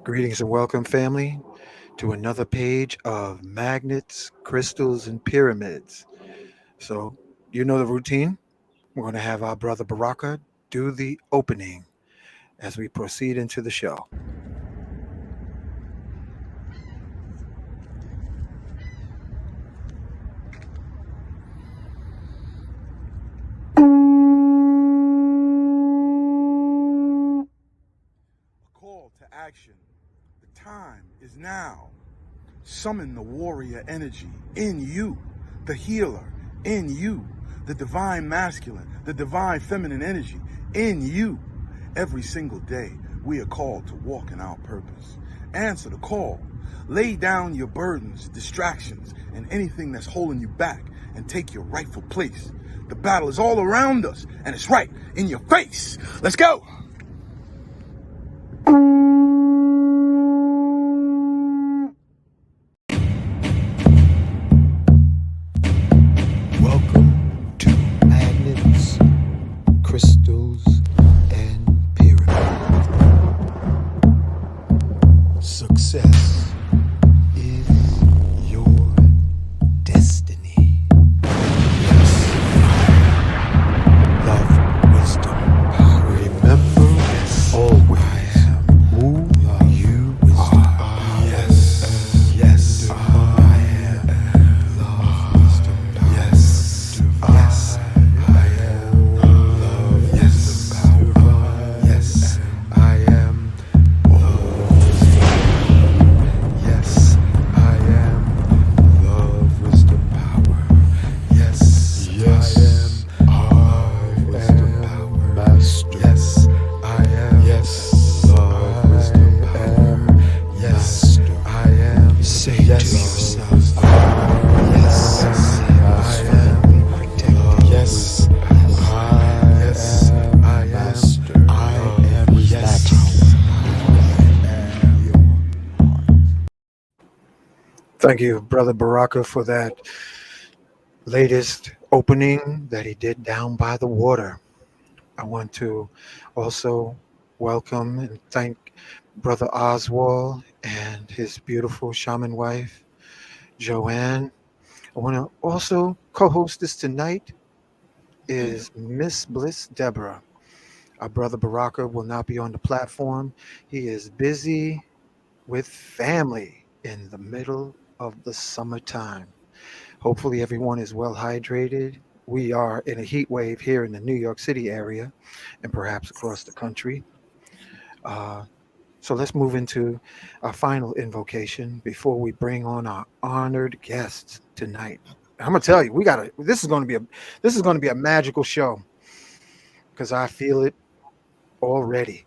Greetings and welcome, family, to another page of magnets, crystals, and pyramids. So, you know the routine. We're going to have our brother Baraka do the opening as we proceed into the show. A call to action. The time is now. Summon the warrior energy in you, the healer in you, the divine masculine, the divine feminine energy in you. Every single day, we are called to walk in our purpose. Answer the call. Lay down your burdens, distractions, and anything that's holding you back and take your rightful place. The battle is all around us, and it's right in your face. Let's go. Welcome to Magnets, Crystals, and Pyramids. Success is your destiny. Yes. Love, wisdom, power. Remember, always who you are. Yes. Yes. I am love, wisdom, power. Yes. Yes. I am love, yes. Power. Yes. I am love, wisdom. Yes. I am love, wisdom, power. Yes. Yes. I am love, wisdom, power. Master. Yes. I am. Yes. Love, wisdom, power. Yes. I am. Say to yourself. Yes. I am protected. Yes. Yes. I am. Master. I am. Yes. Thank you, Brother Baraka, for that latest opening that he did down by the water. I want to also welcome and thank Brother Oswal and his beautiful shaman wife, Joanne. I want to also co-host this tonight is Miss Bliss Deborah. Our brother Baraka will not be on the platform. He is busy with family in the middle of the summertime. Hopefully, everyone is well hydrated. We are in a heat wave here in the New York City area and perhaps across the country. Uh, so let's move into our final invocation before we bring on our honored guests tonight. I'm gonna tell you, we gotta. This is gonna be a magical show because I feel it already.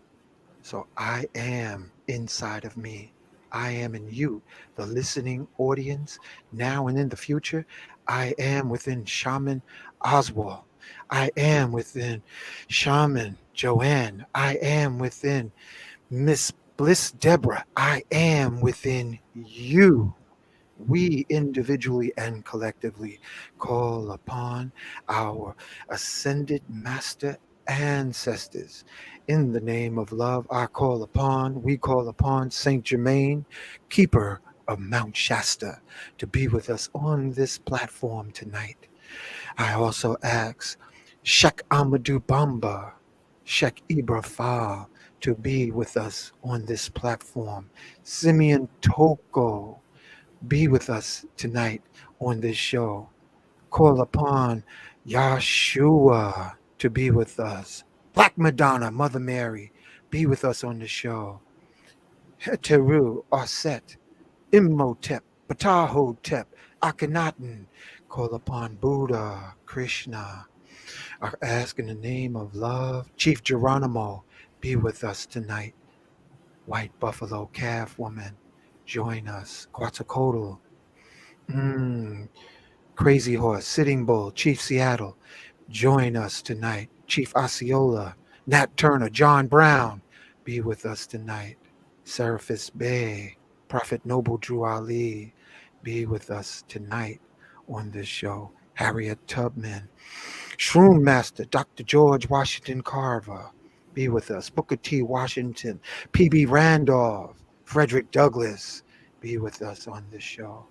So I am inside of me. I am in you, the listening audience, now and in the future. I am within Shaman Oswal. I am within Shaman Joanne. I am within Miss Bliss Deborah. I am within you. We individually and collectively call upon our ascended master ancestors. In the name of love, we call upon Saint Germain, keeper of Mount Shasta, to be with us on this platform tonight. I also ask Sheikh Amadou Bamba, Sheikh Ibrahim, to be with us on this platform. Simeon Toko, be with us tonight on this show. Call upon Yahshua to be with us. Black Madonna, Mother Mary, be with us on the show. Heteru, Aset, Imhotep, Ptahotep, Akhenaten, call upon Buddha, Krishna. I ask in the name of love, Chief Geronimo, be with us tonight. White Buffalo Calf Woman, join us. Quetzalcoatl, Crazy Horse, Sitting Bull, Chief Seattle, join us tonight. Chief Osceola, Nat Turner, John Brown, be with us tonight. Seraphis Bey, Prophet Noble Drew Ali, be with us tonight on this show. Harriet Tubman, Shroom Master, Dr. George Washington Carver, be with us. Booker T. Washington, P.B. Randolph, Frederick Douglass, be with us on this show.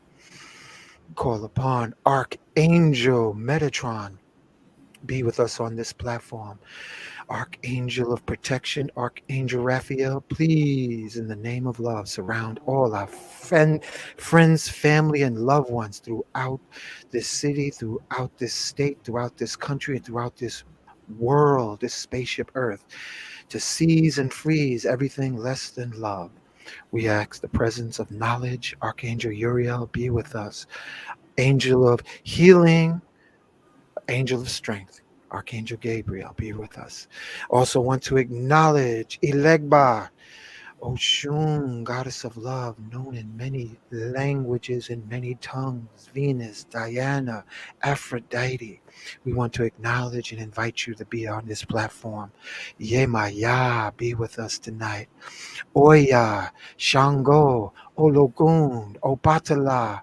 Call upon Archangel Metatron, be with us on this platform. Archangel of protection, Archangel Raphael, please, in the name of love, surround all our friends, family, and loved ones throughout this city, throughout this state, throughout this country, and throughout this world, this spaceship Earth, to seize and freeze everything less than love. We ask the presence of knowledge, Archangel Uriel, be with us. Angel of healing, Angel of strength, Archangel Gabriel, be with us. Also want to acknowledge Elegba, Oshun, goddess of love, known in many languages and many tongues, Venus, Diana, Aphrodite. We want to acknowledge and invite you to be on this platform. Yemaya, be with us tonight. Oya, Shango, Ologun, Obatala,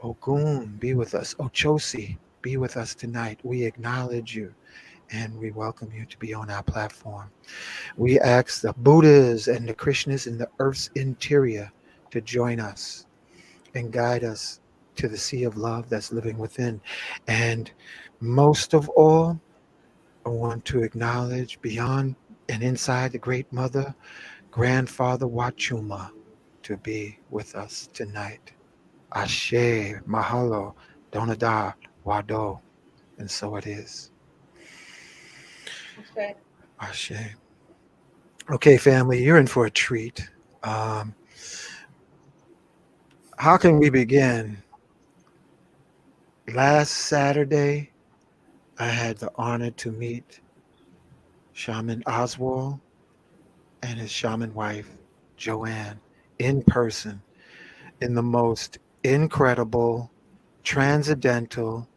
Ogun, be with us. Ochosi, be with us tonight. We acknowledge you and we welcome you to be on our platform. We ask the Buddhas and the Krishnas in the earth's interior to join us and guide us to the sea of love that's living within. And most of all, I want to acknowledge beyond and inside the Great Mother, Grandfather Wachuma, to be with us tonight. Ashe, Mahalo, Donada, Wado. And so it is. Okay. Ashe. Okay, family, you're in for a treat. Um, how can we begin? Last Saturday, I had the honor to meet Shaman Oswal and his shaman wife, Joanne, in person in the most incredible, transcendental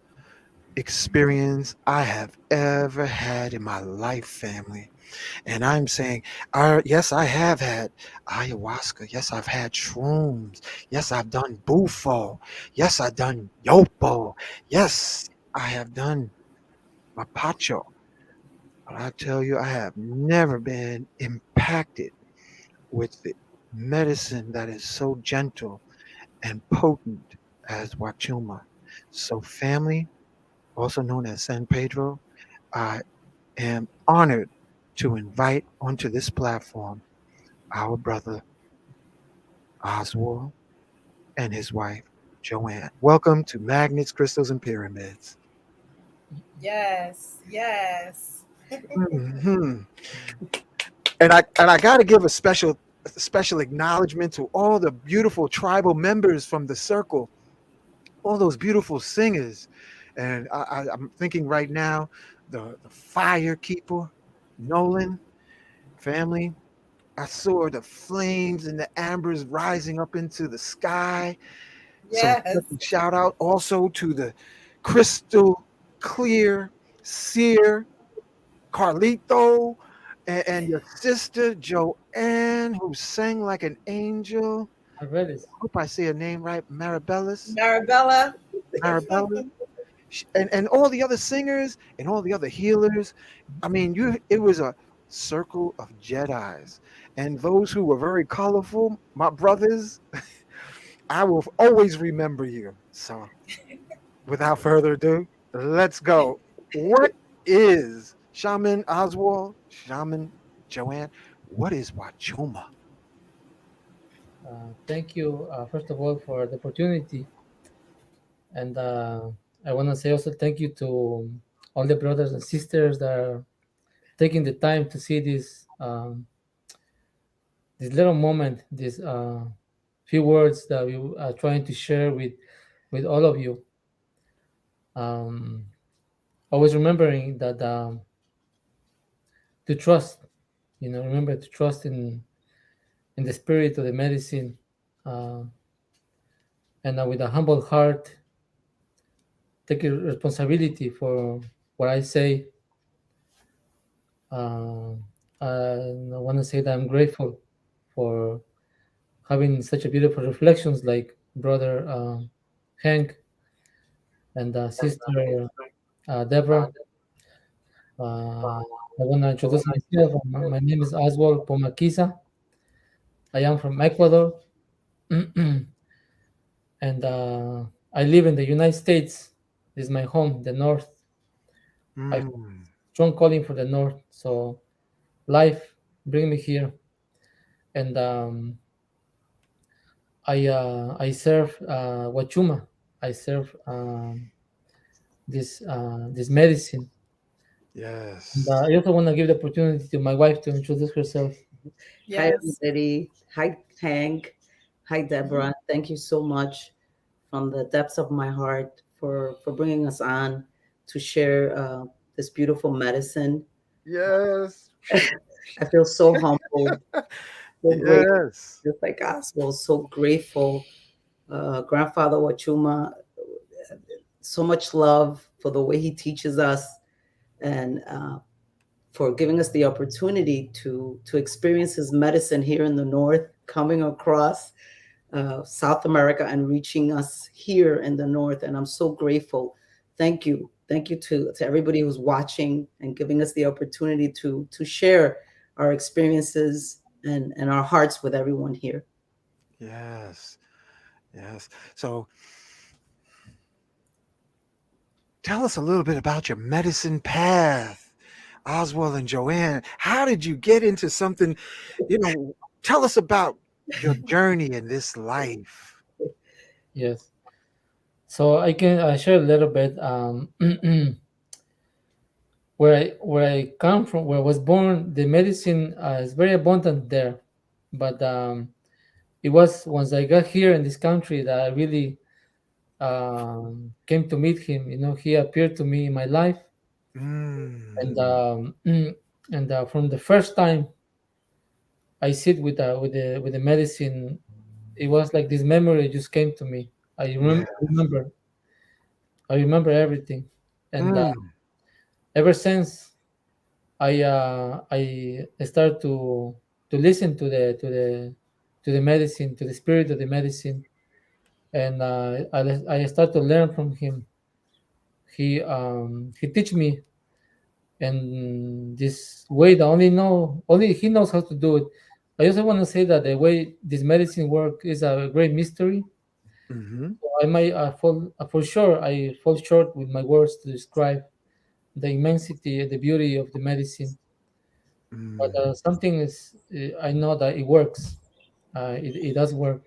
experience I have ever had in my life, family. And I'm saying, yes, I have had ayahuasca. Yes, I've had shrooms. Yes, I've done bufo. Yes, I've done yopo. Yes, I have done mapacho. But I tell you, I have never been impacted with the medicine that is so gentle and potent as Wachuma. So, family, also known as San Pedro, I am honored to invite onto this platform our brother Oswald and his wife Joanne. Welcome to Magnets, Crystals, and Pyramids. Yes, yes. hmm And I got to give a special acknowledgement to all the beautiful tribal members from the circle, all those beautiful singers. And I'm thinking right now, the fire keeper, Nolan family. I saw the flames and the ambers rising up into the sky. So Yes. shout out also to the crystal clear seer Carlito and your sister Joanne, who sang like an angel. Already. Hope I say her name right, Marabellis. Marabella. Marabella. And all the other singers and all the other healers. I mean, it was a circle of Jedi's. And those who were very colorful, my brothers, I will always remember you. So without further ado, let's go. What is Shaman Oswald, Shaman Joanne? What is Wachuma? Thank you, first of all, for the opportunity. And I want to say also thank you to all the brothers and sisters that are taking the time to see this little moment, this few words that we are trying to share with all of you. Um, Always remembering that to trust, remember to trust in the spirit of the medicine, uh, and with a humble heart, take responsibility for what I say. Uh, I want to say that I'm grateful for having such a beautiful reflections like brother Hank and sister Deborah. I want to introduce myself. My name is Oswal Pomaquiza. I am from Ecuador, and I live in the United States. This is my home, the North. I Mm. strong calling for the North, so life bring me here, and I serve Wachuma. I serve this medicine. And, Yes. I also want to give the opportunity to my wife to introduce herself. Hi, Yes. everybody. Hi, Hank. Hi, Mhm. Deborah. Thank you so much from the depths of my heart for bringing us on to share this beautiful medicine. Yes. I feel so humbled, so grateful, Yes. just like Oswald, so grateful. Grandfather Wachuma, so much love for the way he teaches us and for giving us the opportunity to experience his medicine here in the north, coming across South America and reaching us here in the north. And I'm so grateful. Thank you. Thank you to everybody who's watching and giving us the opportunity to share our experiences and our hearts with everyone here. Yes. Yes. So tell us a little bit about your medicine path, Oswald and Joanne. How did you get into something? You know, tell us about your journey in this life. Yes. So I can share a little bit where I come from, where I was born. The medicine is very abundant there, but it was once I got here in this country that I really came to meet him. He appeared to me in my life, and Mm. from the first time I sit with the medicine, it was like this memory just came to me. I Yeah. remember everything, and Mm. ever since I start to listen to the medicine, to the spirit of the medicine, and I start to learn from him. He teach me, and this way that only he knows how to do it. I also want to say that the way this medicine work is a great mystery. Mm-hmm. I might fall for sure. I fall short with my words to describe the immensity, the beauty of the medicine. But Mm. something is, I know that it works. It does work.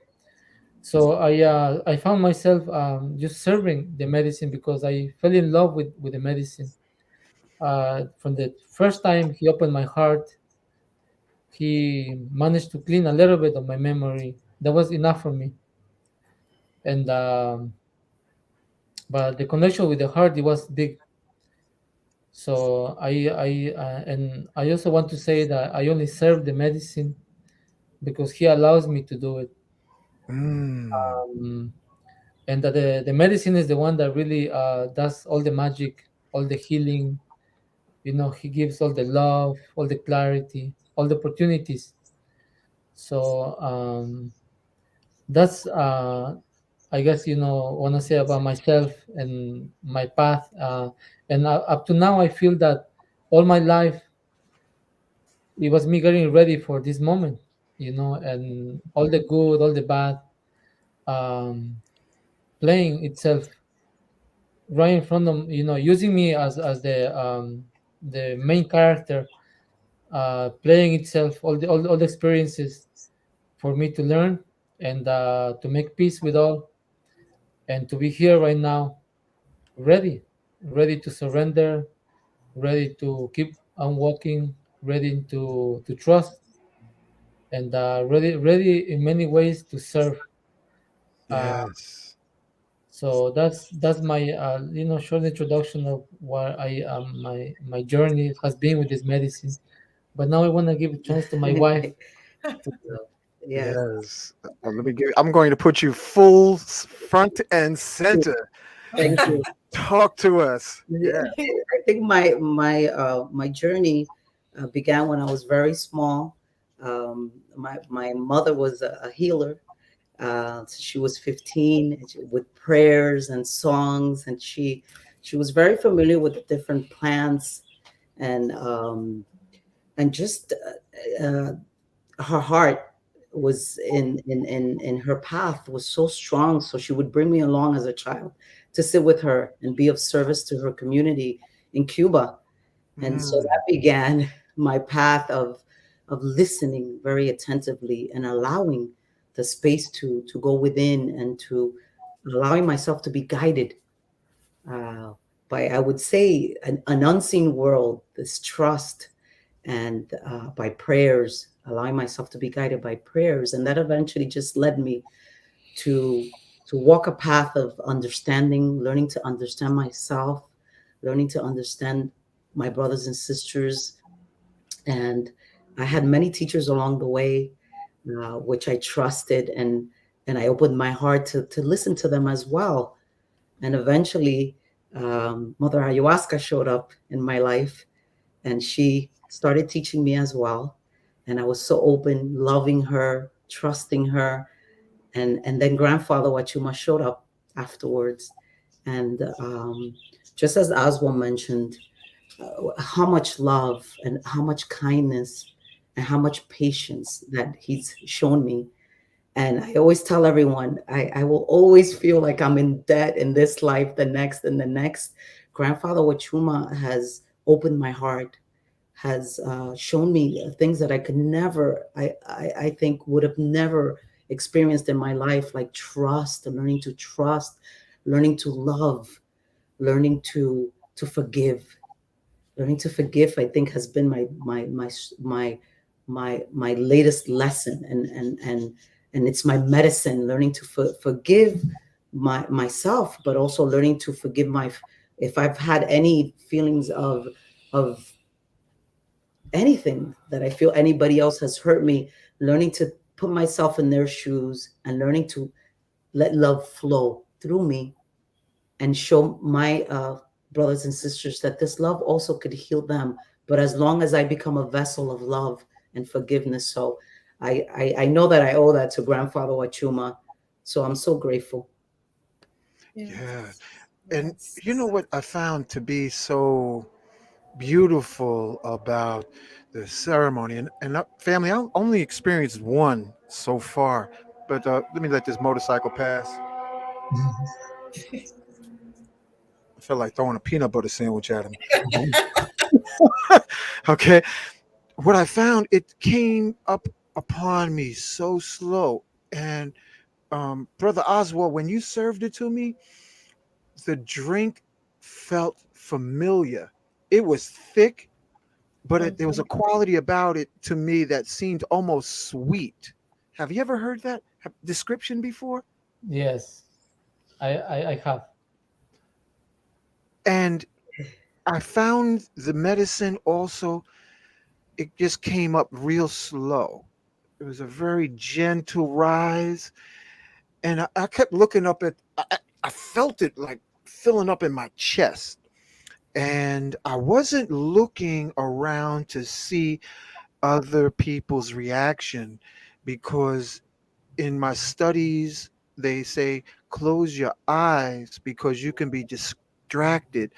So I found myself just serving the medicine because I fell in love with the medicine. From the first time he opened my heart, he managed to clean a little bit of my memory. That was enough for me. And but the connection with the heart, it was big. So and I also want to say that I only serve the medicine because he allows me to do it. Mm. Um, and that the medicine is the one that really does all the magic, all the healing. He gives all the love, all the clarity, all the opportunities. So that's I guess want to say about myself and my path. And up to now, I feel that all my life it was me getting ready for this moment. And all the good, all the bad, um, playing itself right in front of using me as the main character, playing itself all the experiences for me to learn and to make peace with all, and to be here right now, ready to surrender, ready to keep on walking, ready to trust, and ready in many ways to serve. uh, Yes. so that's my short introduction of what I my journey has been with this medicine. But now I want to give a chance to my wife to, Yes. Yes. Let me give. I'm going to put you full front and center. Thank you. Talk to us. Yeah. I think my journey began when I was very small. My mother was a healer. So she was 15 and with prayers and songs, and she was very familiar with the different plants and just her heart was in her path was so strong. So she would bring me along as a child to sit with her and be of service to her community in Cuba. And so Mm. that began my path of listening very attentively and allowing the space to go within, and to allowing myself to be guided uh, by, I would say, an unseen world, this trust, and by prayers, allowing myself to be guided by prayers. And that eventually just led me to walk a path of understanding, learning to understand myself, learning to understand my brothers and sisters. And I had many teachers along the way, which I trusted, and I opened my heart to listen to them as well. And eventually, Mother Ayahuasca showed up in my life, and she started teaching me as well. And I was so open, loving her, trusting her. And then Grandfather Wachuma showed up afterwards. And just as Oswald mentioned, how much love and how much kindness and how much patience that he's shown me. And I always tell everyone, I will always feel like I'm in debt in this life, the next, and the next. Grandfather Wachuma has opened my heart, has shown me things that I could never, I think would have never experienced in my life, like trust, learning to trust, learning to love, learning to forgive. Learning to forgive, I think, has been my latest lesson, and it's my medicine. Learning to forgive myself, but also learning to forgive my, if I've had any feelings of anything that I feel anybody else has hurt me, learning to put myself in their shoes and learning to let love flow through me and show my brothers and sisters that this love also could heal them. But as long as I become a vessel of love and forgiveness, so I know that I owe that to Grandfather Wachuma. So I'm so grateful. Yeah. Yes. And you Yes. know what I found to be so beautiful about the ceremony, and family, I only experienced one so far, but let me let this motorcycle pass. I felt like throwing a peanut butter sandwich at him. Okay. What I found, it came up upon me so slow. And Brother Oswald, when you served it to me, the drink felt familiar. It was thick, but there was a Mhm. quality about it to me that seemed almost sweet. Have you ever heard that description before? Yes, I have. And I found the medicine also, it just came up real slow. It was a very gentle rise. And I kept looking up at, I felt it like filling up in my chest. And I wasn't looking around to see other people's reaction, because in my studies they say close your eyes because you can be distracted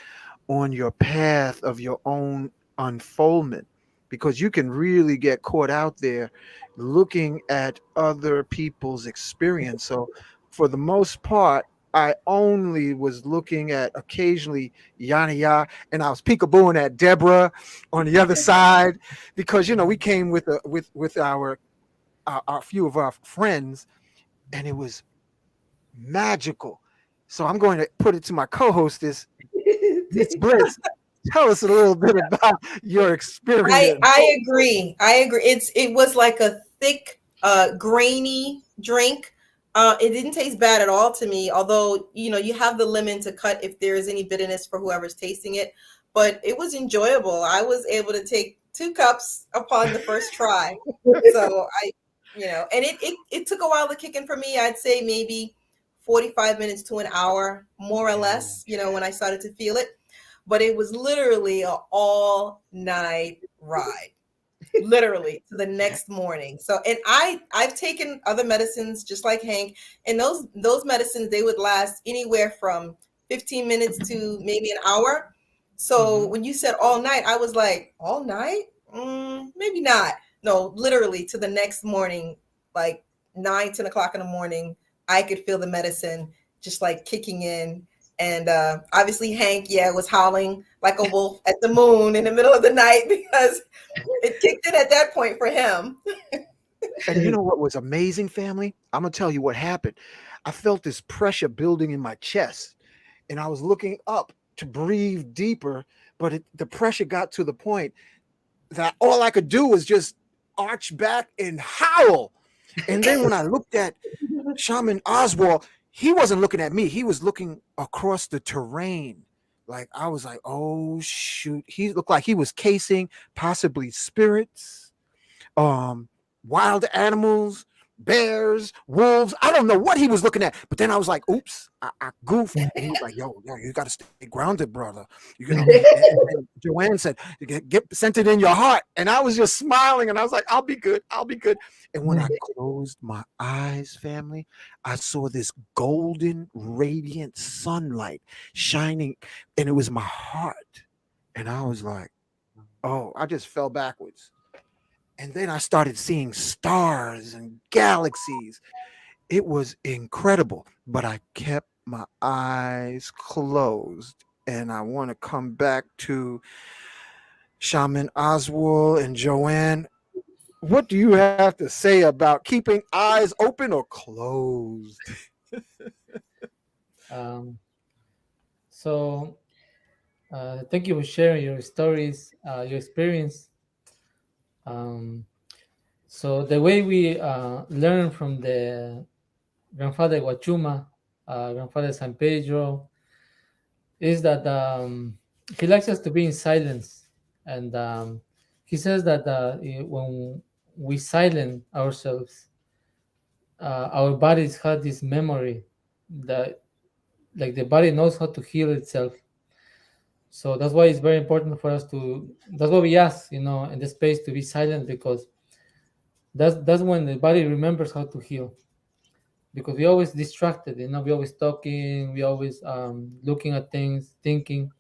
on your path of your own unfoldment, because you can really get caught out there looking at other people's experience. So for the most part, I only was looking at occasionally Yana Ya, and I was peekabooing at Deborah on the other side, because we came with with our few of our friends, and it was magical. So I'm going to put it to my co-hostess, Miss Bliss. Tell us a little bit about your experience. I agree. I agree. It was like a thick, grainy drink. It didn't taste bad at all to me. Although you have the lemon to cut if there is any bitterness for whoever's tasting it, but it was enjoyable. I was able to take 2 cups upon the first try. So and it took a while to kick in for me. I'd say maybe 45 minutes to an hour, more or less. When I started to feel it, but it was literally an all night ride, literally to the next morning. So, and I've taken other medicines just like Hank, and those medicines, they would last anywhere from 15 minutes to maybe an hour. So Mhm. when you said all night, I was like, all night? Maybe not. No, literally to the next morning. like 9, 10 o'clock in the morning, I could feel the medicine just like kicking in. And obviously Hank, yeah, was howling like a wolf at the moon in the middle of the night because it kicked in at that point for him. And you know what was amazing, family? I'm gonna tell you what happened. I felt this pressure building in my chest, and I was looking up to breathe deeper, but the pressure got to the point that all I could do was just arch back and howl. And then when I looked at Shaman Oswal, he wasn't looking at me. He was looking across the terrain. Like I was like, oh shoot. He looked like he was casing possibly spirits, um, wild animals, bears, wolves. I don't know what he was looking at. But then I was like, oops, I goofed. And he was like, yo, you got to stay grounded, brother. You know, and Joanne said, get centered in your heart. And I was just smiling and I was like, I'll be good. I'll be good. And when I closed my eyes, family, I saw this golden, radiant sunlight shining. And it was my heart. And I was like, oh, I just fell backwards. And then I started seeing stars and galaxies. It was incredible, but I kept my eyes closed. And I want to come back to Shaman Oswal and Joanne. What do you have to say about keeping eyes open or closed? Um, so thank you for sharing your stories, your experience. Um, so the way we learn from the grandfather Huachuma, grandfather San Pedro, is that he likes us to be in silence, and he says that when we silence ourselves, our bodies have this memory that, like, the body knows how to heal itself. So that's why it's very important for us to. That's why we ask, in the space to be silent, because that's when the body remembers how to heal. Because we always distracted, we always talking, we always looking at things, thinking.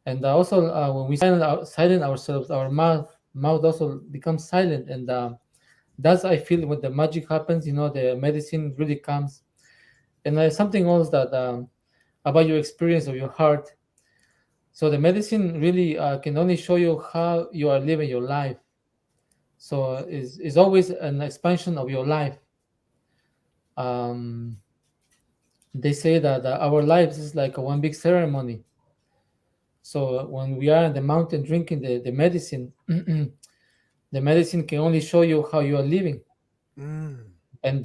And also when we silent ourselves, our mouth also becomes silent. And that's, I feel, when the magic happens, the medicine really comes. And there's something else that about your experience of your heart. So the medicine really can only show you how you are living your life. So is always an expansion of your life. um, they say that our lives is like a one big ceremony. So when we are in the mountain drinking the medicine, the medicine can only show you how you are living. Mm, And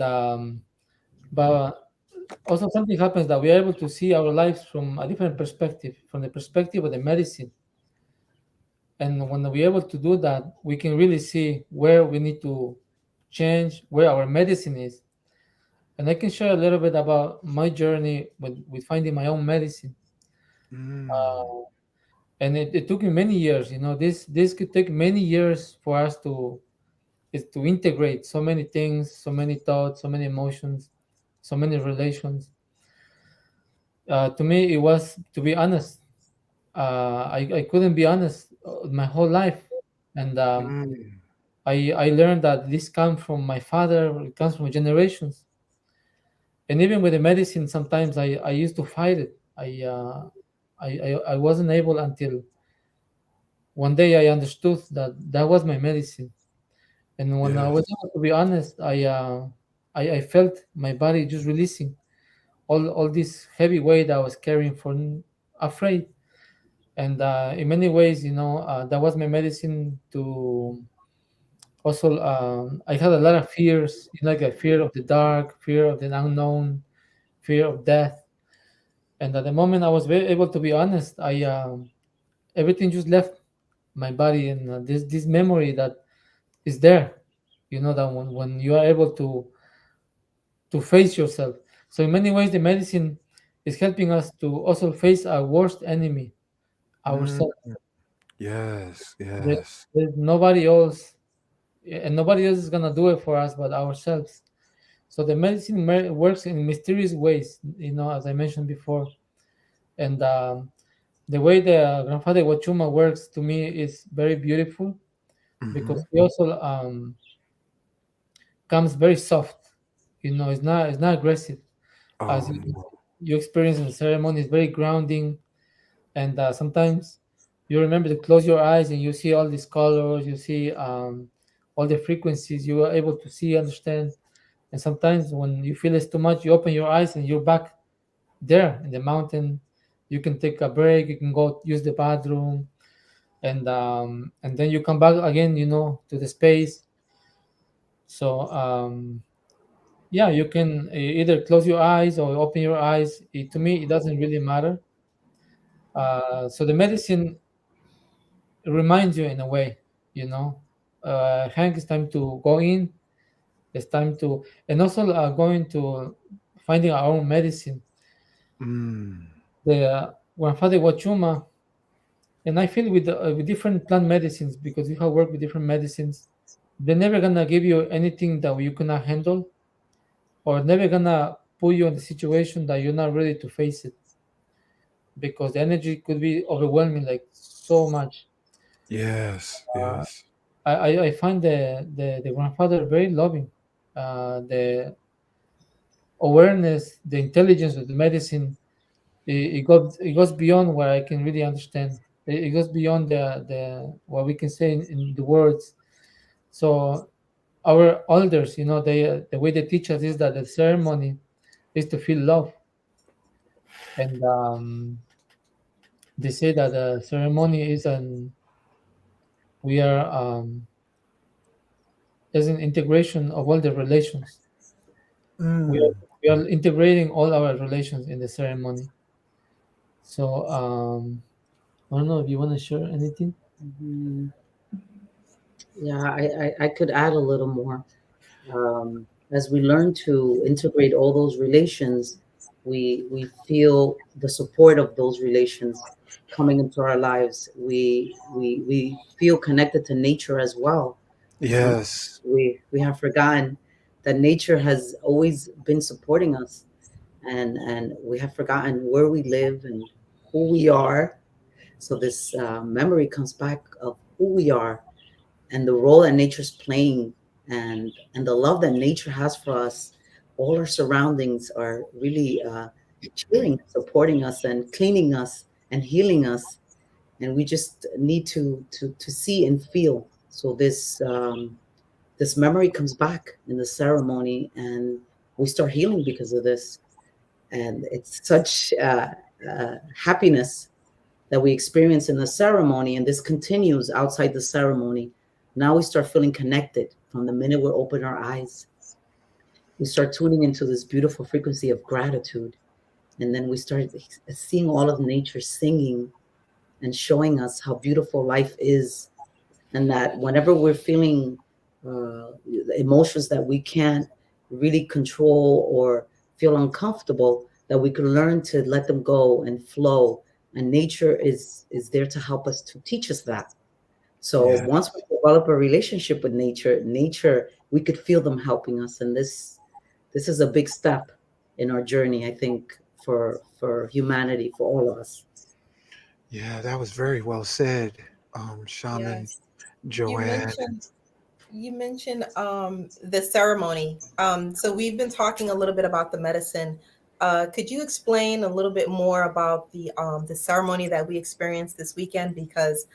but also something happens that we are able to see our lives from a different perspective, from the perspective of the medicine. And when we're able to do that, we can really see where we need to change, where our medicine is. And I can share a little bit about my journey with finding my own medicine. mm, Uh, and it took me many years. This could take many years for us to integrate so many things, so many thoughts, so many emotions, so many relations. To me, it was, to be honest, I couldn't be honest my whole life. And mm, I learned that this comes from my father, it comes from generations. And even with the medicine, sometimes I used to fight it. I wasn't able until one day I understood that that was my medicine. And when I was yes. able to be honest, I felt my body just releasing all this heavy weight I was carrying for afraid. And in many ways, that was my medicine to also. I had a lot of fears, like a fear of the dark, fear of the unknown, fear of death. And at the moment I was very able to be honest, I everything just left my body. And this memory that is there, that when you are able to face yourself. So in many ways, the medicine is helping us to also face our worst enemy, Mm, ourselves. yes, There- yes. There's nobody else, and nobody else is gonna do it for us but ourselves. So the medicine works in mysterious ways, as I mentioned before. And the way the grandfather Wachuma works to me is very beautiful, Hmm. because he also comes very soft. It's not aggressive as Oh, you experience in the ceremony. It's very grounding, and sometimes you remember to close your eyes and you see all these colors. You see all the frequencies. You are able to see, understand. And sometimes when you feel it's too much, you open your eyes and you're back there in the mountain. You can take a break. You can go use the bathroom, and then you come back again. To the space. So yeah, you can either close your eyes or open your eyes. To me, it doesn't really matter. So the medicine reminds you in a way, you know. Hank, it's time to go in. It's time to, and also going to finding our own medicine. mm, The grandfather Wachuma, and I feel with different plant medicines, because we have worked with different medicines. They're never gonna give you anything that you cannot handle, or never gonna put you in the situation that you're not ready to face it, because the energy could be overwhelming, like so much. yes, Uh, yes. I find the grandfather very loving. The awareness, the intelligence of the medicine, it goes beyond what I can really understand. It goes beyond the what we can say in the words. So our elders, the way they teach us is that the ceremony is to feel love, and they say that the ceremony we are is an integration of all the relations. We are, Mm. we are integrating all our relations in the ceremony. So I don't know if you want to share anything. Mhm. Yeah, I could add a little more. As we learn to integrate all those relations, we feel the support of those relations coming into our lives. We feel connected to nature as well. Some Yes, we have forgotten that nature has always been supporting us, and we have forgotten where we live and who we are. So this memory comes back of who we are and the role that nature's playing, and the love that nature has for us. All our surroundings are really cheering, supporting us, and cleaning us and healing us, and we just need to see and feel. So this memory comes back in the ceremony, and we start healing because of this. And it's such happiness that we experience in the ceremony, and this continues outside the ceremony. Now we start feeling connected from the minute we open our eyes. We start tuning into this beautiful frequency of gratitude, and then we start seeing all of nature singing and showing us how beautiful life is, and that whenever we're feeling emotions that we can't really control or feel uncomfortable, that we can learn to let them go and flow, and nature is there to help us, to teach us that. So yeah, once we develop a relationship with nature, we could feel them helping us, and this is a big step in our journey, I think, for humanity, for all of us. yeah. That was very well said, Shaman Yes. You Joanne. mentioned the ceremony. So we've been talking a little bit about the medicine. Could you explain a little bit more about the ceremony that we experienced this weekend? Because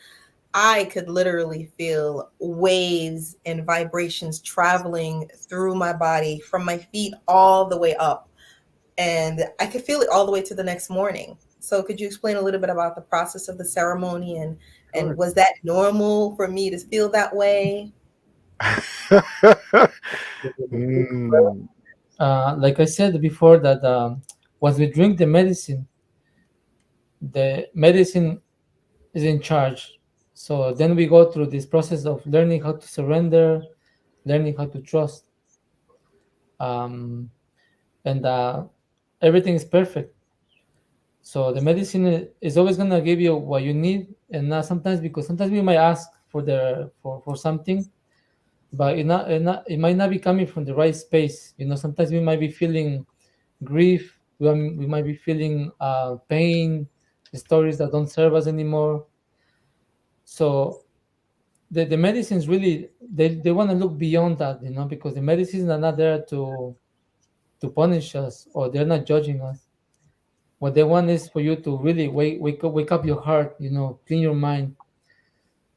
I could literally feel waves and vibrations traveling through my body from my feet all the way up, and I could feel it all the way to the next morning. So could you explain a little bit about the process of the ceremony, and Sure. was that normal for me to feel that way? Mm, Like I said before, that once we drink the medicine is in charge. So then we go through this process of learning how to surrender, learning how to trust, um, and everything is perfect. So the medicine is always gonna give you what you need, and not sometimes, because sometimes we might ask for something, but it might not be coming from the right space. Sometimes we might be feeling grief, we might be feeling pain, stories that don't serve us anymore. So the medicines really they want to look beyond that, because the medicines are not there to punish us, or they're not judging us. What they want is for you to really wake up your heart, clean your mind.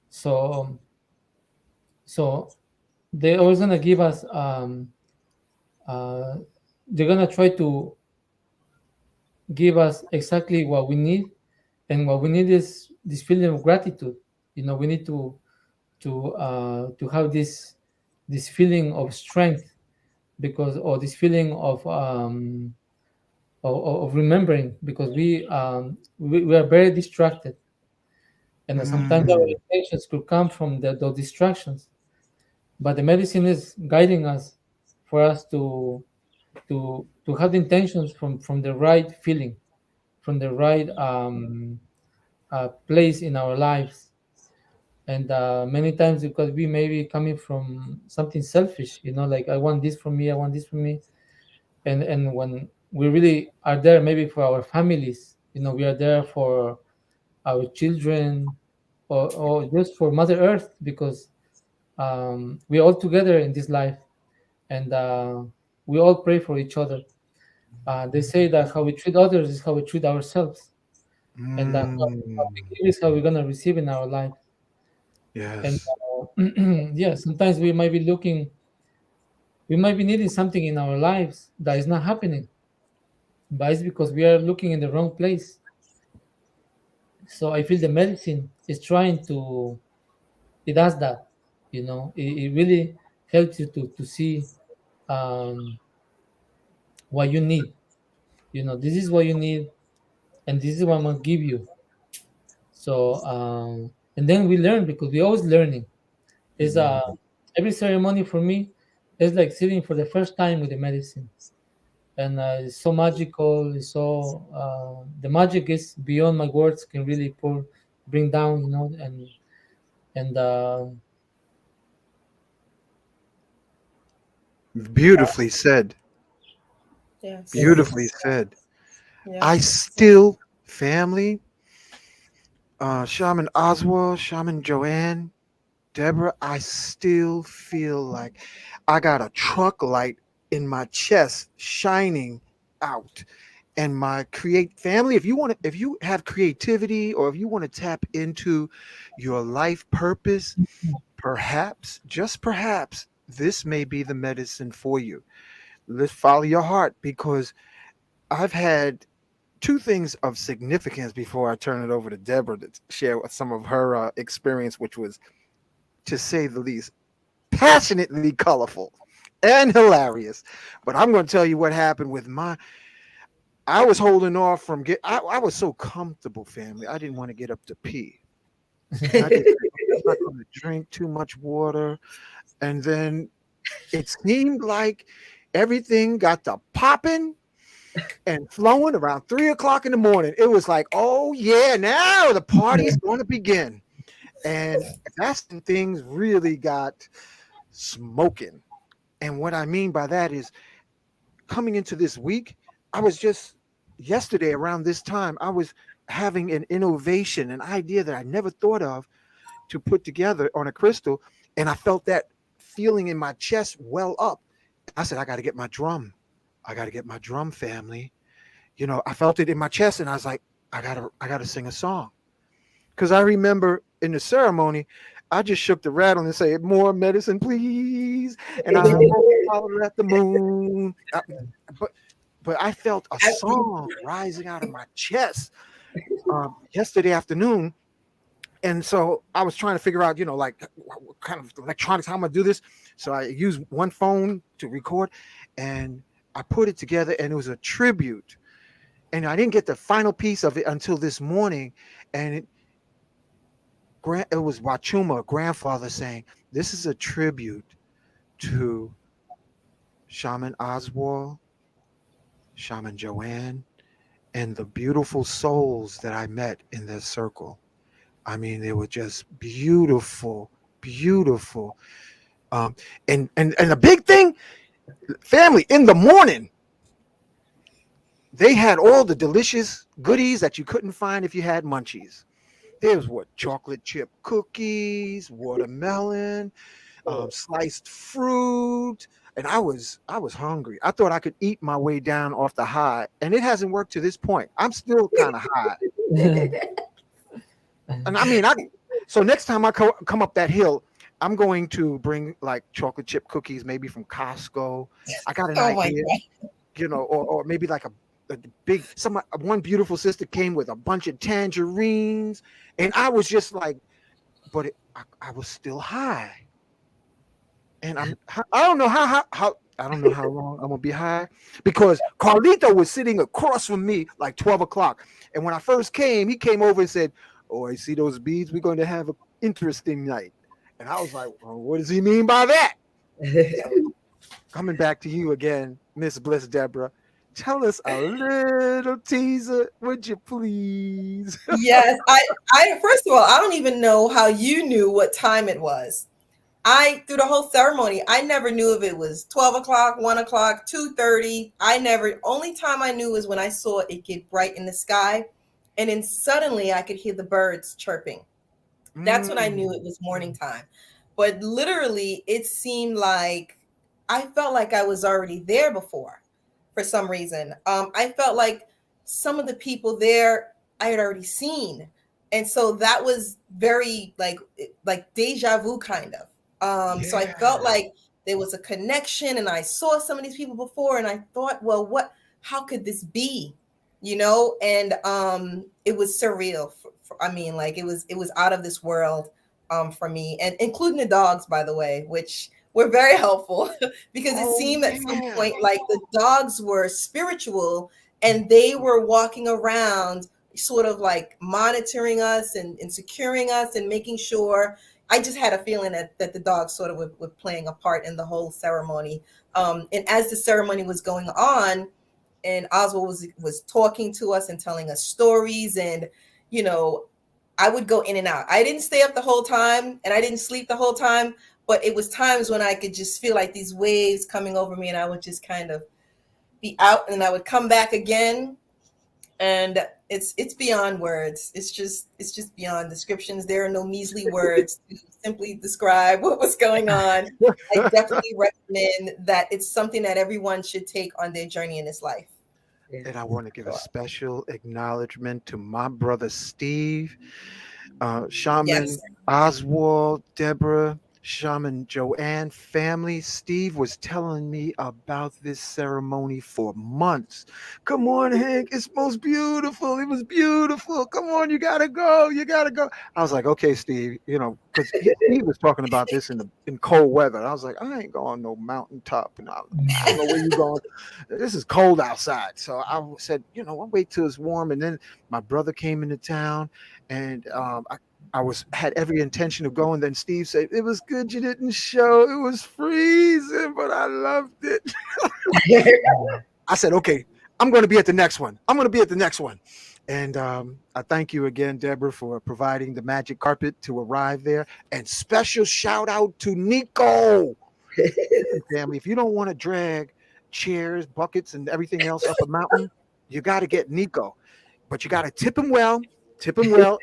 So so they're always gonna give us uh they're gonna try to give us exactly what we need, and what we need is this feeling of gratitude. We need to have this feeling of strength, because, or this feeling of remembering, because we are very distracted, and sometimes our Mm, intentions could come from those distractions. But the medicine is guiding us for us to have the intentions from the right feeling, from the right place in our lives. And many times, because we may be coming from something selfish, like, I want this for me, I want this for me. And when we really are there, maybe for our families, we are there for our children, or just for Mother Earth, because we're all together in this life, and we all pray for each other. They say that how we treat others is how we treat ourselves, and that how we mm, give is how we're gonna receive in our life. And yes. yeah, sometimes we might be needing something in our lives that is not happening, but it's because we are looking in the wrong place. So I feel the medicine is trying to, it does that. It really helps you to see um, what you need. This is what you need, and this is what I'm gonna give you. So and then we learn, because we're always learning. Is Mm, Every ceremony for me is like sitting for the first time with the medicine, and it's so magical. It's so the magic is beyond my words can really bring down. And beautifully said. Yes. thank you. Beautifully said. I Yes. still, family, Shaman Oswal, Shaman Joanne, Deborah, I still feel like I got a truck light in my chest shining out. And my create family, if you have creativity, or if you want to tap into your life purpose, perhaps, just perhaps, this may be the medicine for you. Let's follow your heart, because I've had two things of significance before I turn it over to Deborah to share some of her experience, which was, to say the least, passionately colorful and hilarious. But I'm going to tell you what happened with my. I was holding off from get. I was so comfortable, family. I didn't want to get up to pee. I did. I'm not going to drink too much water, and then it seemed like everything got to popping and flowing around 3 o'clock in the morning. It was like, oh yeah, now the party's going to begin, and that's when things really got smoking. And what I mean by that is, coming into this week, I was just yesterday around this time, I was having an innovation, an idea that I never thought of to put together on a crystal. And I felt that feeling in my chest well up. I said, I got to get my drum. I got to get my drum, family. I felt it in my chest, and I was like, I gotta sing a song. Because I remember in the ceremony, I just shook the rattle and said, "More medicine, please." And I hollered at the moon. But but I felt a song rising out of my chest yesterday afternoon. And so I was trying to figure out, like, what kind of electronics, how I'm gonna do this. So I used one phone to record, and I put it together, and it was a tribute. And I didn't get the final piece of it until this morning, and it was Wachuma, grandfather, saying, "This is a tribute to Shaman Oswal, Shaman Joanne, and the beautiful souls that I met in this circle." I mean, they were just beautiful, beautiful. Um, and the big thing, family, in the morning, they had all the delicious goodies that you couldn't find if you had munchies. There's what, chocolate chip cookies, watermelon, sliced fruit, and I was hungry. I thought I could eat my way down off the high, and it hasn't worked to this point. I'm still kind of high, and I mean, I so next time I come up that hill, I'm going to bring like chocolate chip cookies, maybe from Costco. I got an Oh my idea, God. or maybe like a big one beautiful sister came with a bunch of tangerines, and I was just like, but I was still high, and I don't know how I don't know how long I'm gonna be high because Carlito was sitting across from me like 12 o'clock, and when I first came, he came over and said, "Oh, I see those beads. We're going to have an interesting night," and I was like, well, "What does he mean by that?" So, coming back to you again, Miss Bliss Deborah. Tell us a little teaser, would you please? Yes, I first of all, I don't even know how you knew what time it was. I through the whole ceremony, I never knew if it was 12 o'clock, 1 o'clock, 2:30. I never only time I knew was when I saw it get bright in the sky, and then suddenly I could hear the birds chirping. That's when I knew it Mm, was morning time. But literally, it seemed like I felt like I was already there before for some reason. I felt like some of the people there I had already seen. And so that was very like deja vu kind of. So I felt yeah. like there was a connection and I saw some of these people before and I thought, well, how could this be? And it was surreal. I mean, like it was out of this world for me, and including the dogs, by the way, which were very helpful because it Oh seemed at some yeah. point like the dogs were spiritual and they were walking around sort of like monitoring us and securing us and making sure. I just had a feeling that the dogs sort of were playing a part in the whole ceremony. And as the ceremony was going on, and Oswald was talking to us and telling us stories, and you know, I would go in and out. I didn't stay up the whole time, and I didn't sleep the whole time, but it was times when I could just feel like these waves coming over me, and I would just kind of be out, and I would come back again, and it's beyond words. It's just beyond descriptions. There are no measly words to simply describe what was going on. I definitely recommend that it's something that everyone should take on their journey in this life. Yeah. And I want to give a Sure. special acknowledgement to my brother Steve, Yes. Shaman Oswal, Deborah, Shaman Joanne family. Steve was telling me about this ceremony for months. Come on, Hank, it's most beautiful. It was beautiful. Come on, you gotta go. You gotta go. I was like, okay, Steve, because Steve was talking about this in cold weather. I was like, I ain't going no mountaintop, and I don't know where you going. This is cold outside. So I said, I'll wait till it's warm. And then my brother came into town, and I had every intention of going. Then Steve said, "It was good you didn't show. It was freezing, but I loved it." I said, "Okay, I'm going to be at the next one. I'm going to be at the next one." And I thank you again, Deborah, for providing the magic carpet to arrive there. And special shout out to Nico. Listen, family, if you don't want to drag chairs, buckets, and everything else up a mountain, you got to get Nico. But you got to tip him well,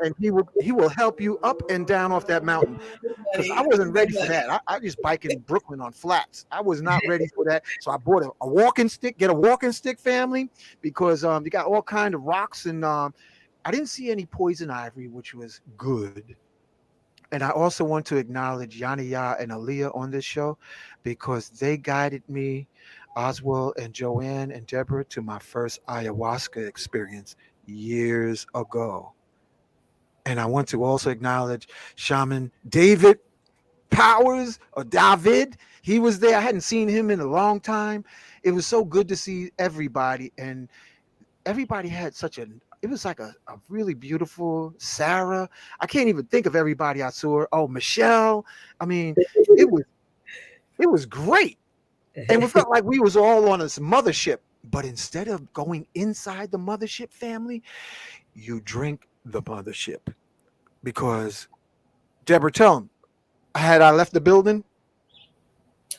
and he will help you up and down off that mountain. Because I Buddy, wasn't good ready for buddy. that. I just bike in Brooklyn on flats. I was not ready for that. So I bought a walking stick. Get a walking stick, family, because you got all kind of rocks, and I didn't see any poison ivy, which was good. And I also want to acknowledge Yaniya and Aaliyah on this show because they guided me, Oswald and Joanne and Deborah, to my first ayahuasca experience years ago. And I want to also acknowledge Shaman David Powers or David. He was there. I hadn't seen him in a long time. It was so good to see everybody. And everybody had such it was like a really beautiful Sarah. I can't even think of everybody I saw. Oh, Michelle. I mean, it was it was great. And we felt like we was all on this mothership. But instead of going inside the mothership, family, you drink the mothership. Because Deborah, tell him, had I left the building?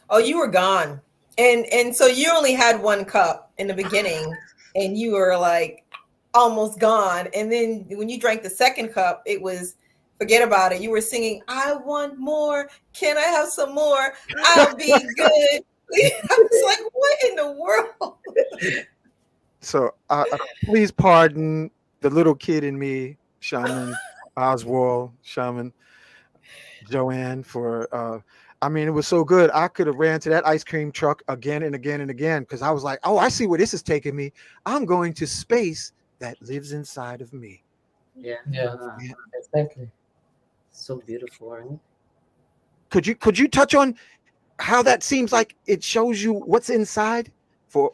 Oh, you were gone. And so you only had one cup in the beginning and you were like almost gone. And then when you drank the second cup, it was forget about it. You were singing, I want more. Can I have some more? I'll be good. I was like, what in the world? So please pardon the little kid in me, Shaman Oswal, Shaman Joanne, for I mean, it was so good. I could have ran to that ice cream truck again and again and again because I was like, oh, I see where this is taking me. I'm going to space that lives inside of me. Yeah. Yeah, Yeah. exactly. So beautiful, right? Could you touch on how that seems like it shows you what's inside for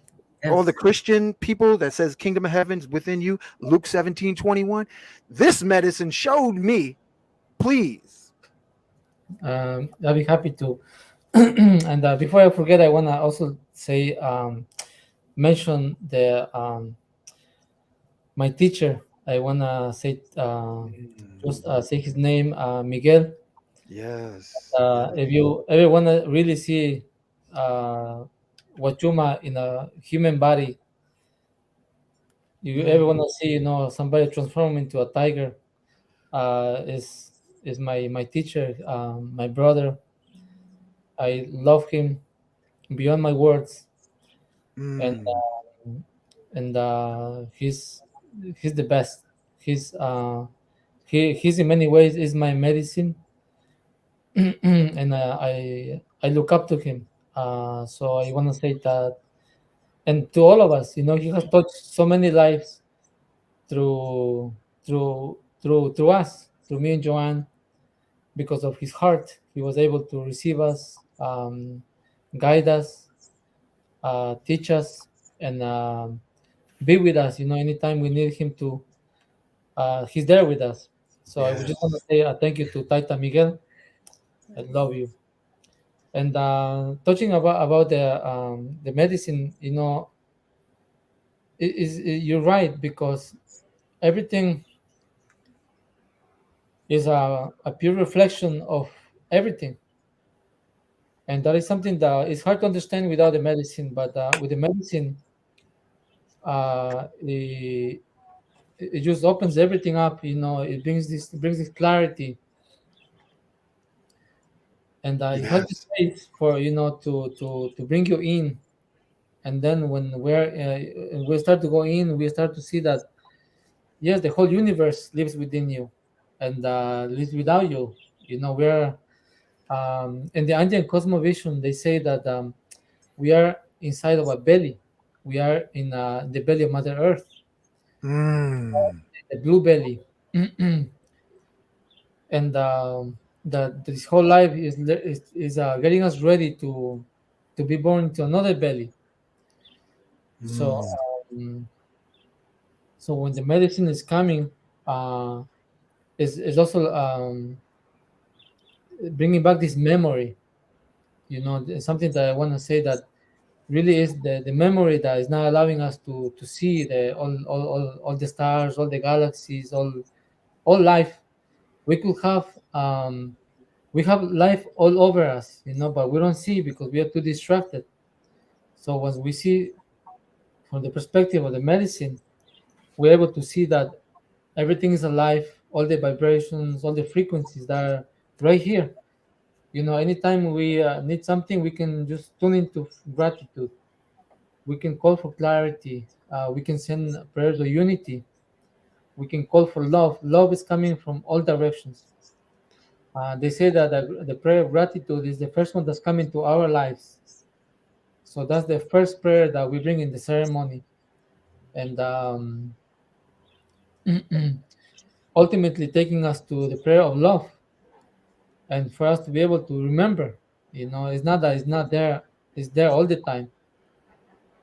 all the Yes. Christian people that says kingdom of heaven's within you, Luke 17:21? This medicine showed me, please. I'll be happy to. And before I forget, I want to also say, mention the my teacher. I want to say, Mm, just say his name, Miguel. yes, yes. If you ever want to really see uh, Wachuma in a human body, you ever want Mm, to see, somebody transform into a tiger, is my teacher, my brother. I love him beyond my words, and mm, he's the best. He's he's in many ways is my medicine, and I look up to him. So I want to say that, and to all of us, he has touched so many lives through through us, through me and Joanne, because of his heart. He was able to receive us, guide us, teach us, and be with us. Anytime we need him to, he's there with us. So I would just want to yes. say thank you to Taita Miguel. I love you. And touching about the medicine, you're right, because everything is a pure reflection of everything, and that is something that is hard to understand without the medicine. But with the medicine, it just opens everything up. It brings this clarity, and it has this Yes. space for to bring you in. And then when we start to go in, we start to see that yes, the whole universe lives within you, and lives without you. We're in the Andean cosmovision. They say that we are inside of a belly. We are in the belly of Mother Earth, Mm, the blue belly, and that this whole life is getting us ready to be born into another belly. So mm, um, so when the medicine is coming, is also bringing back this memory. Something that I want to say, that really is the memory that is not allowing us to see all the stars, all the galaxies, all life. We could have we have life all over us, but we don't see because we are too distracted. So once we see from the perspective of the medicine, we're able to see that everything is alive, all the vibrations, all the frequencies that are right here. Anytime we need something, we can just tune into gratitude. We can call for clarity. We can send prayers of unity. We can call for love. Love is coming from all directions. They say that the prayer of gratitude is the first one that's coming to our lives. So that's the first prayer that we bring in the ceremony. And ultimately taking us to the prayer of love, and for us to be able to remember. It's not that it's not there, it's there all the time.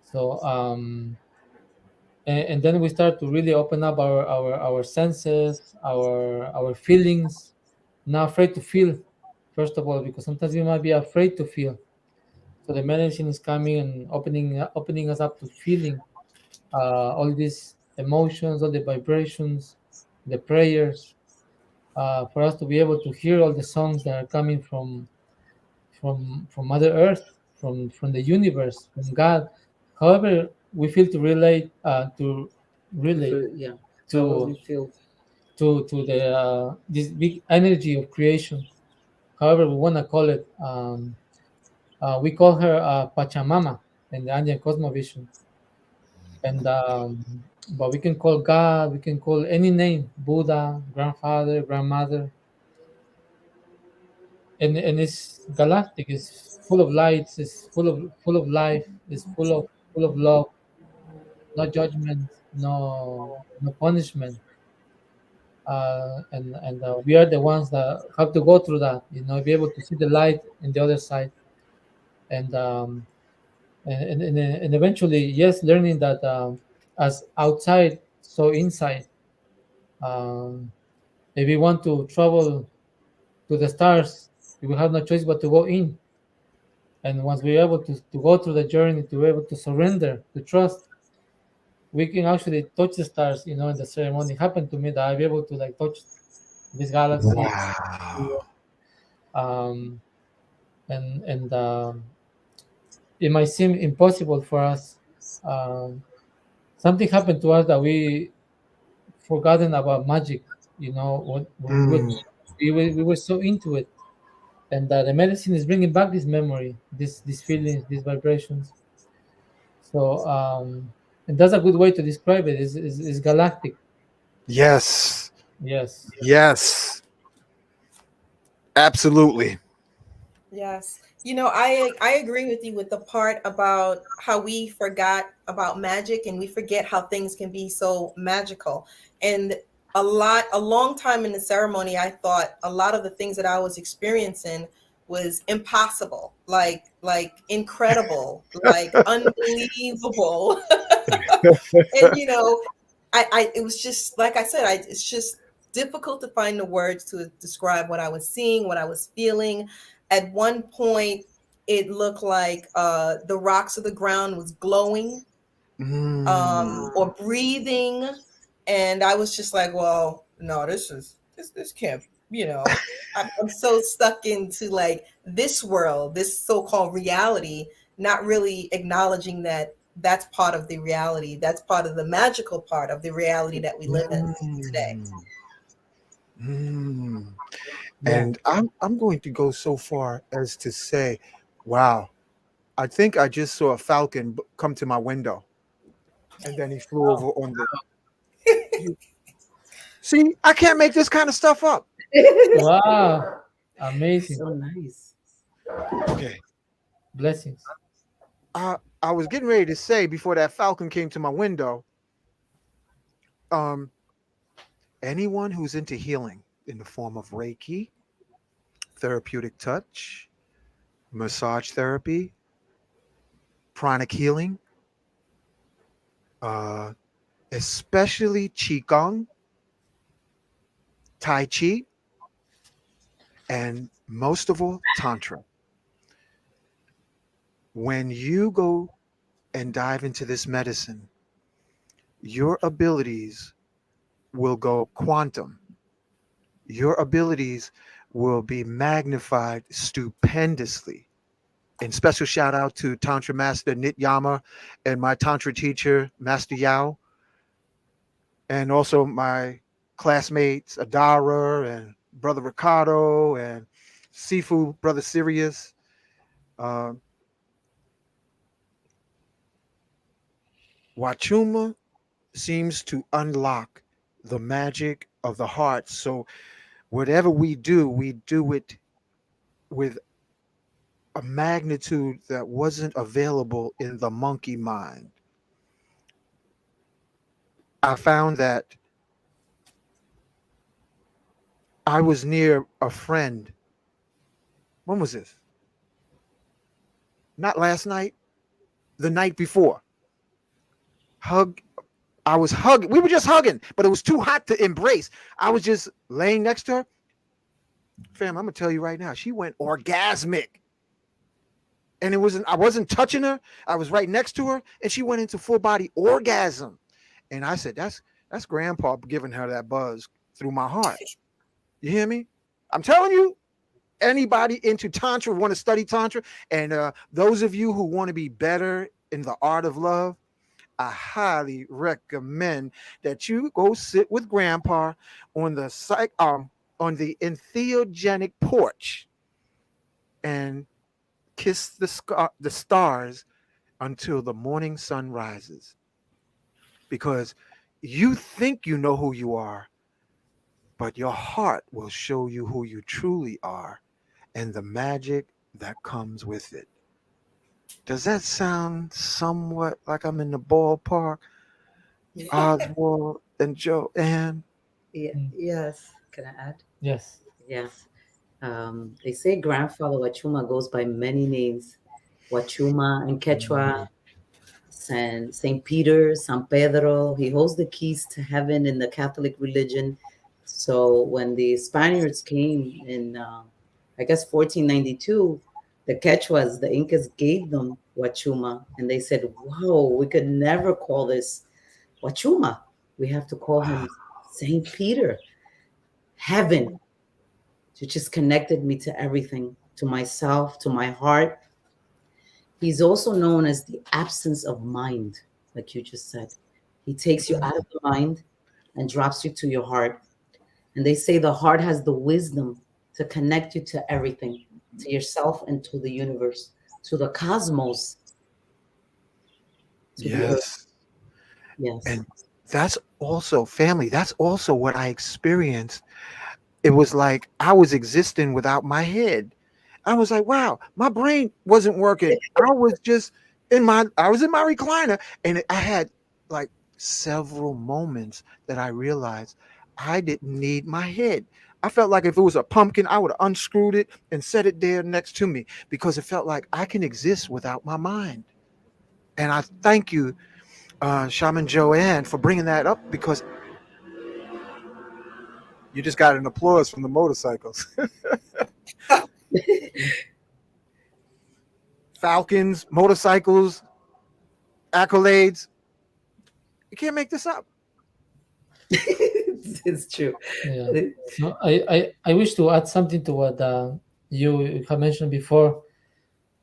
So and then we start to really open up our senses, our feelings. Not afraid to feel, first of all, because sometimes we might be afraid to feel. So the medicine is coming and opening us up to feeling all these emotions, all the vibrations, the prayers, for us to be able to hear all the songs that are coming from Mother Earth, from the universe, from God. However, we feel to relate to relate Yeah, how will to you feel? the this big energy of creation, however we want to call it. We call her Pachamama in the Andean cosmovision, and but we can call God, we can call any name, Buddha, grandfather, grandmother, and it's galactic. It's full of lights. It's full of life. It's full of love. No judgment. No punishment. And we are the ones that have to go through that. Be able to see the light in the other side, and and eventually, yes, learning that as outside, so inside. Um, if we want to travel to the stars, we will have no choice but to go in. And once we're able to go through the journey, to be able to surrender, to trust, we can actually touch the stars. In the ceremony, it happened to me that I'll be able to like touch this galaxy. Wow. Um, and it might seem impossible for us. Um, Something happened to us that we forgotten about magic. When Mm. we were so into it, and the medicine is bringing back this memory, these feelings, these vibrations. So, and that's a good way to describe it. Is galactic. Yes. Yes. Yes. Absolutely. Yes. I agree with you with the part about how we forgot about magic and we forget how things can be so magical. And a long time in the ceremony, I thought a lot of the things that I was experiencing was impossible, like incredible, like unbelievable. And it was just like I said, it's just difficult to find the words to describe what I was seeing, what I was feeling. At one point, it looked like the rocks of the ground was glowing, Mm. or breathing, and I was just like, well, no, this can't, I'm so stuck into like this world, this so-called reality, not really acknowledging that that's part of the reality, that's part of the magical part of the reality that we live in today. Mm. Mm. Yeah. And I'm going to go so far as to say, wow, I think I just saw a falcon come to my window, and then he flew over on the. You, see, I can't make this kind of stuff up. Wow. Amazing. So nice. Okay, Blessings. I was getting ready to say before that falcon came to my window. Um, anyone who's into healing in the form of Reiki, therapeutic touch, massage therapy, pranic healing, uh, especially qigong, tai chi, and most of all, tantra. When you go and dive into this medicine, your abilities will go quantum. Your abilities will be magnified stupendously. And special shout out to Tantra Master Nit Yama and my Tantra teacher, Master Yao, and also my classmates, Adara and Brother Ricardo and Sifu, Brother Sirius. Uh, Wachuma seems to unlock the magic of the heart. So whatever we do it with a magnitude that wasn't available in the monkey mind. I found that I was near a friend. When was this? Not last night, the night before. Hug. I was hugging. We were just hugging, but it was too hot to embrace. I was just laying next to her. Fam, I'm gonna tell you right now, she went orgasmic. And it wasn't, I wasn't touching her. I was right next to her, and she went into full body orgasm. And I said, that's grandpa giving her that buzz through my heart. You hear me? I'm telling you, anybody into tantra want to study tantra, and those of you who want to be better in the art of love, I highly recommend that you go sit with Grandpa on the on the entheogenic porch and kiss the stars until the morning sun rises. Because you think you know who you are, but your heart will show you who you truly are and the magic that comes with it. Does that sound somewhat like I'm in the ballpark, Oswald and Joanne? Yeah, Mm. yes. Can I add? Yes. Yes. They say grandfather Wachuma goes by many names. Wachuma in Quechua, Saint Peter, San Pedro. He holds the keys to heaven in the Catholic religion. So when the Spaniards came in, I guess 1492, the Quechuas, the Incas gave them Wachuma, and they said, "Whoa, we could never call this Wachuma. We have to call him Saint Peter, heaven." It just connected me to everything, to myself, to my heart. He's also known as the absence of mind, like you just said. He takes you out of the mind and drops you to your heart. And they say the heart has the wisdom to connect you to everything, to yourself and to the universe, to the cosmos, to the earth. Yes. Yes. And that's also family. That's also what I experienced. It was like I was existing without my head. I was like, wow, my brain wasn't working. I was in my recliner and I had like several moments that I realized I didn't need my head. I felt like if it was a pumpkin, I would have unscrewed it and set it there next to me because it felt like I can exist without my mind. And I thank you, Shaman Joanne, for bringing that up because you just got an applause from the motorcycles. Falcons, motorcycles, accolades. You can't make this up. It's true. Yeah. No, I wish to add something to what you have mentioned before,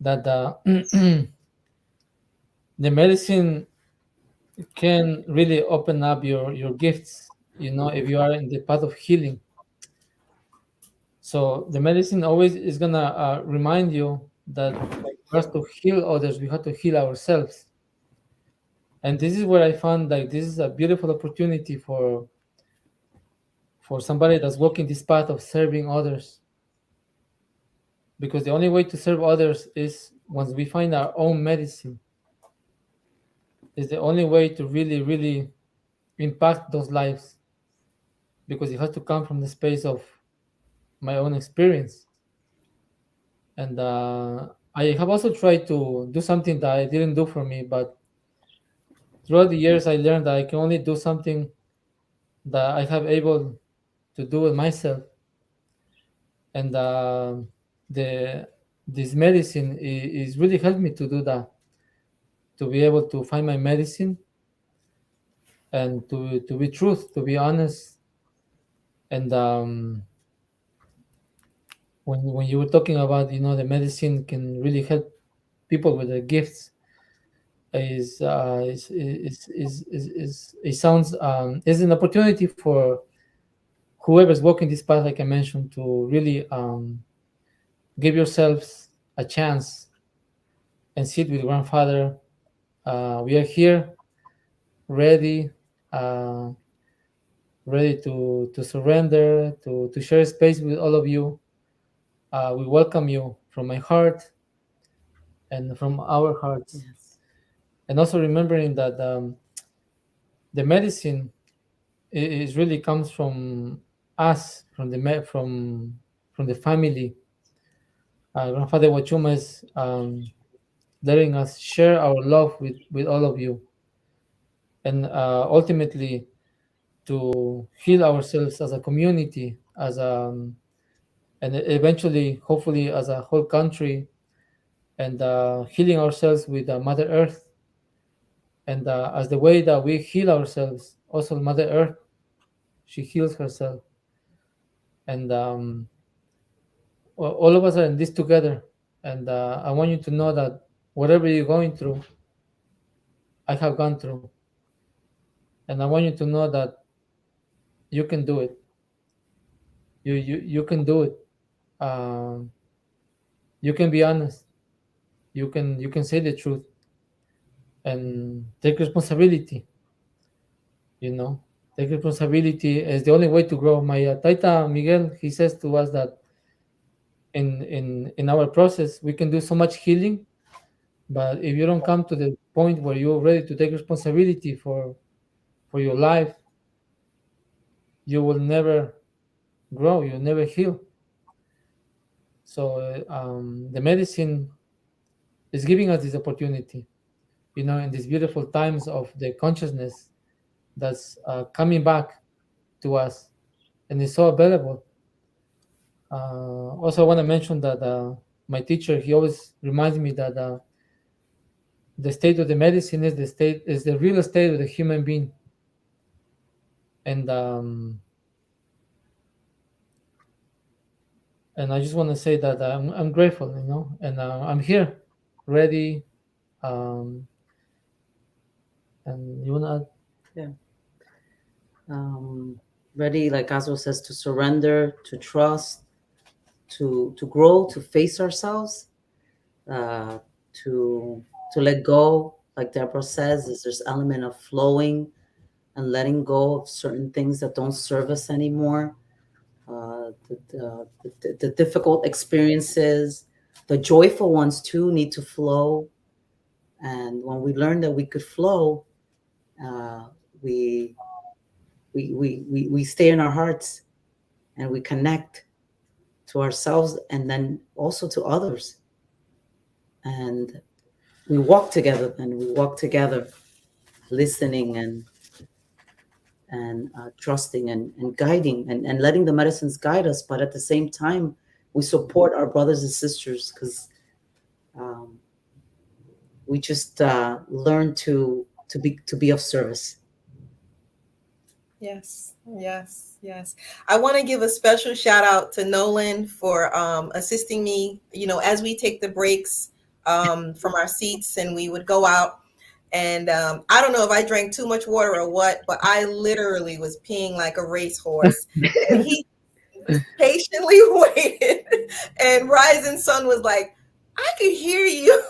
that the medicine can really open up your gifts, if you are in the path of healing. So the medicine always is gonna remind you that for us to heal others, we have to heal ourselves. And this is where I found like this is a beautiful opportunity for somebody that's walking this path of serving others. Because the only way to serve others is once we find our own medicine. Is the only way to really, really impact those lives. Because it has to come from the space of my own experience. And I have also tried to do something that I didn't do for me, but throughout the years I learned that I can only do something that I have able to do it myself. And the this medicine is really helped me to do that, to be able to find my medicine and to be truth, to be honest. And when you were talking about the medicine can really help people with their gifts, it sounds is an opportunity for whoever's walking this path, like I mentioned, to really give yourselves a chance and sit with grandfather. We are here, ready, uh, ready to surrender, to share space with all of you. We welcome you from my heart and from our hearts. Yes. And also remembering that the medicine is really comes from us, from the family. Grandfather Wachuma is letting us share our love with all of you, and ultimately to heal ourselves as a community, and eventually, hopefully, as a whole country, and healing ourselves with Mother Earth, and as the way that we heal ourselves, also Mother Earth, she heals herself, and all of us are in this together. And I want you to know that whatever you're going through, I have gone through, and I want you to know that you can do it. You can do it. Um, you can be honest. You can say the truth and take responsibility. You know, take responsibility is the only way to grow. My Taita Miguel, he says to us that in our process we can do so much healing, but if you don't come to the point where you're ready to take responsibility for your life, you will never grow. You'll never heal. So the medicine is giving us this opportunity. In these beautiful times of the consciousness that's coming back to us, and it's so available. Also, I want to mention that my teacher, he always reminds me that the state of the medicine is the real state of the human being, and I just want to say that I'm grateful, and I'm here, ready. Um, and you wanna Yeah. Ready, like Oswald says, to surrender, to trust, to grow, to face ourselves, uh, to let go. Like Deborah says, is there's element of flowing and letting go of certain things that don't serve us anymore. The difficult experiences, the joyful ones too, need to flow. And when we learn that we could flow, uh, we, we stay in our hearts and we connect to ourselves and then also to others. And we walk together, and we walk together, listening and trusting and guiding and letting the medicines guide us. But at the same time, we support our brothers and sisters because um, we just learn to be of service. Yes, yes, yes. I want to give a special shout out to Nolan for assisting me, as we take the breaks from our seats and we would go out. And I don't know if I drank too much water or what, but I literally was peeing like a racehorse. And he patiently waited. And Rising Sun was like, I could hear you,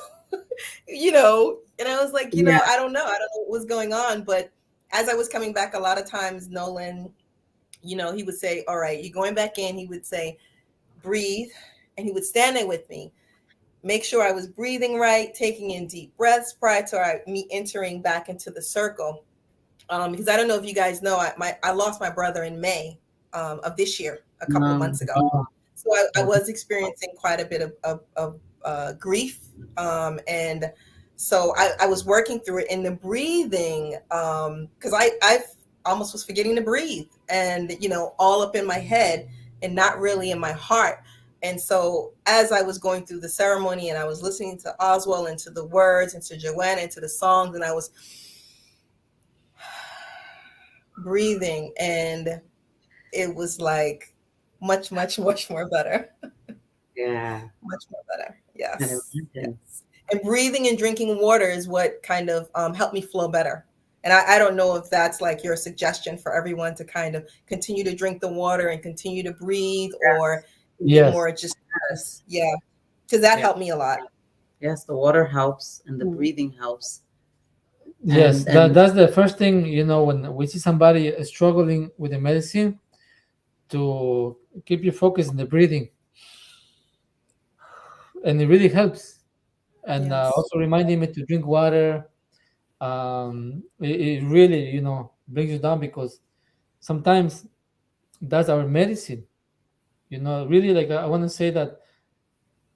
And I was like, Yeah. I don't know. I don't know what was going on. But as I was coming back, a lot of times Nolan, he would say, all right, you're going back in. He would say, breathe. And he would stand there with me, make sure I was breathing right, taking in deep breaths prior to me entering back into the circle. Because I don't know if you guys know, I lost my brother in May of this year, a couple of months ago. So I was experiencing quite a bit of grief. And so I was working through it in the breathing, because I almost was forgetting to breathe, and all up in my head and not really in my heart. And so as I was going through the ceremony and I was listening to Oswal and to the words and to Joanna and to the songs, and I was breathing, and it was like much, much, much more better. Yeah. Much more better. Yes. Yes. And breathing and drinking water is what kind of helped me flow better. And I don't know if that's like your suggestion for everyone to kind of continue to drink the water and continue to breathe, or is it Yes. more just, yeah, because that helped me a lot. Yes, the water helps and the breathing helps. Yes, And that's the first thing, when we see somebody struggling with the medicine, to keep your focus in the breathing. And it really helps. And Yes. also reminding me to drink water. It really, brings you down, because sometimes that's our medicine. Really, like, I want to say that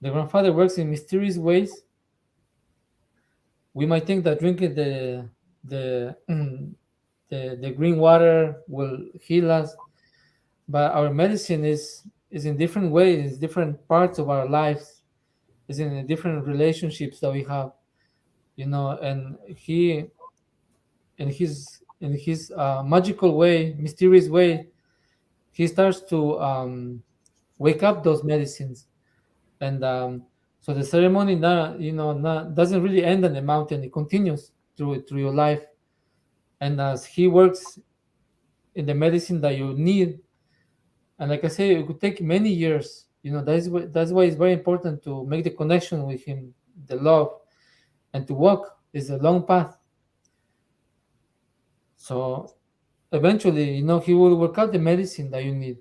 the grandfather works in mysterious ways. We might think that drinking the the green water will heal us, but our medicine is in different ways, different parts of our lives, is in the different relationships that we have, and he in his magical way, mysterious way, he starts to wake up those medicines. And so the ceremony now, doesn't really end on the mountain, it continues. through your life. And as he works in the medicine that you need, and like I say, it could take many years. That's why it's very important to make the connection with him, the love, and to walk is a long path. So eventually, he will work out the medicine that you need,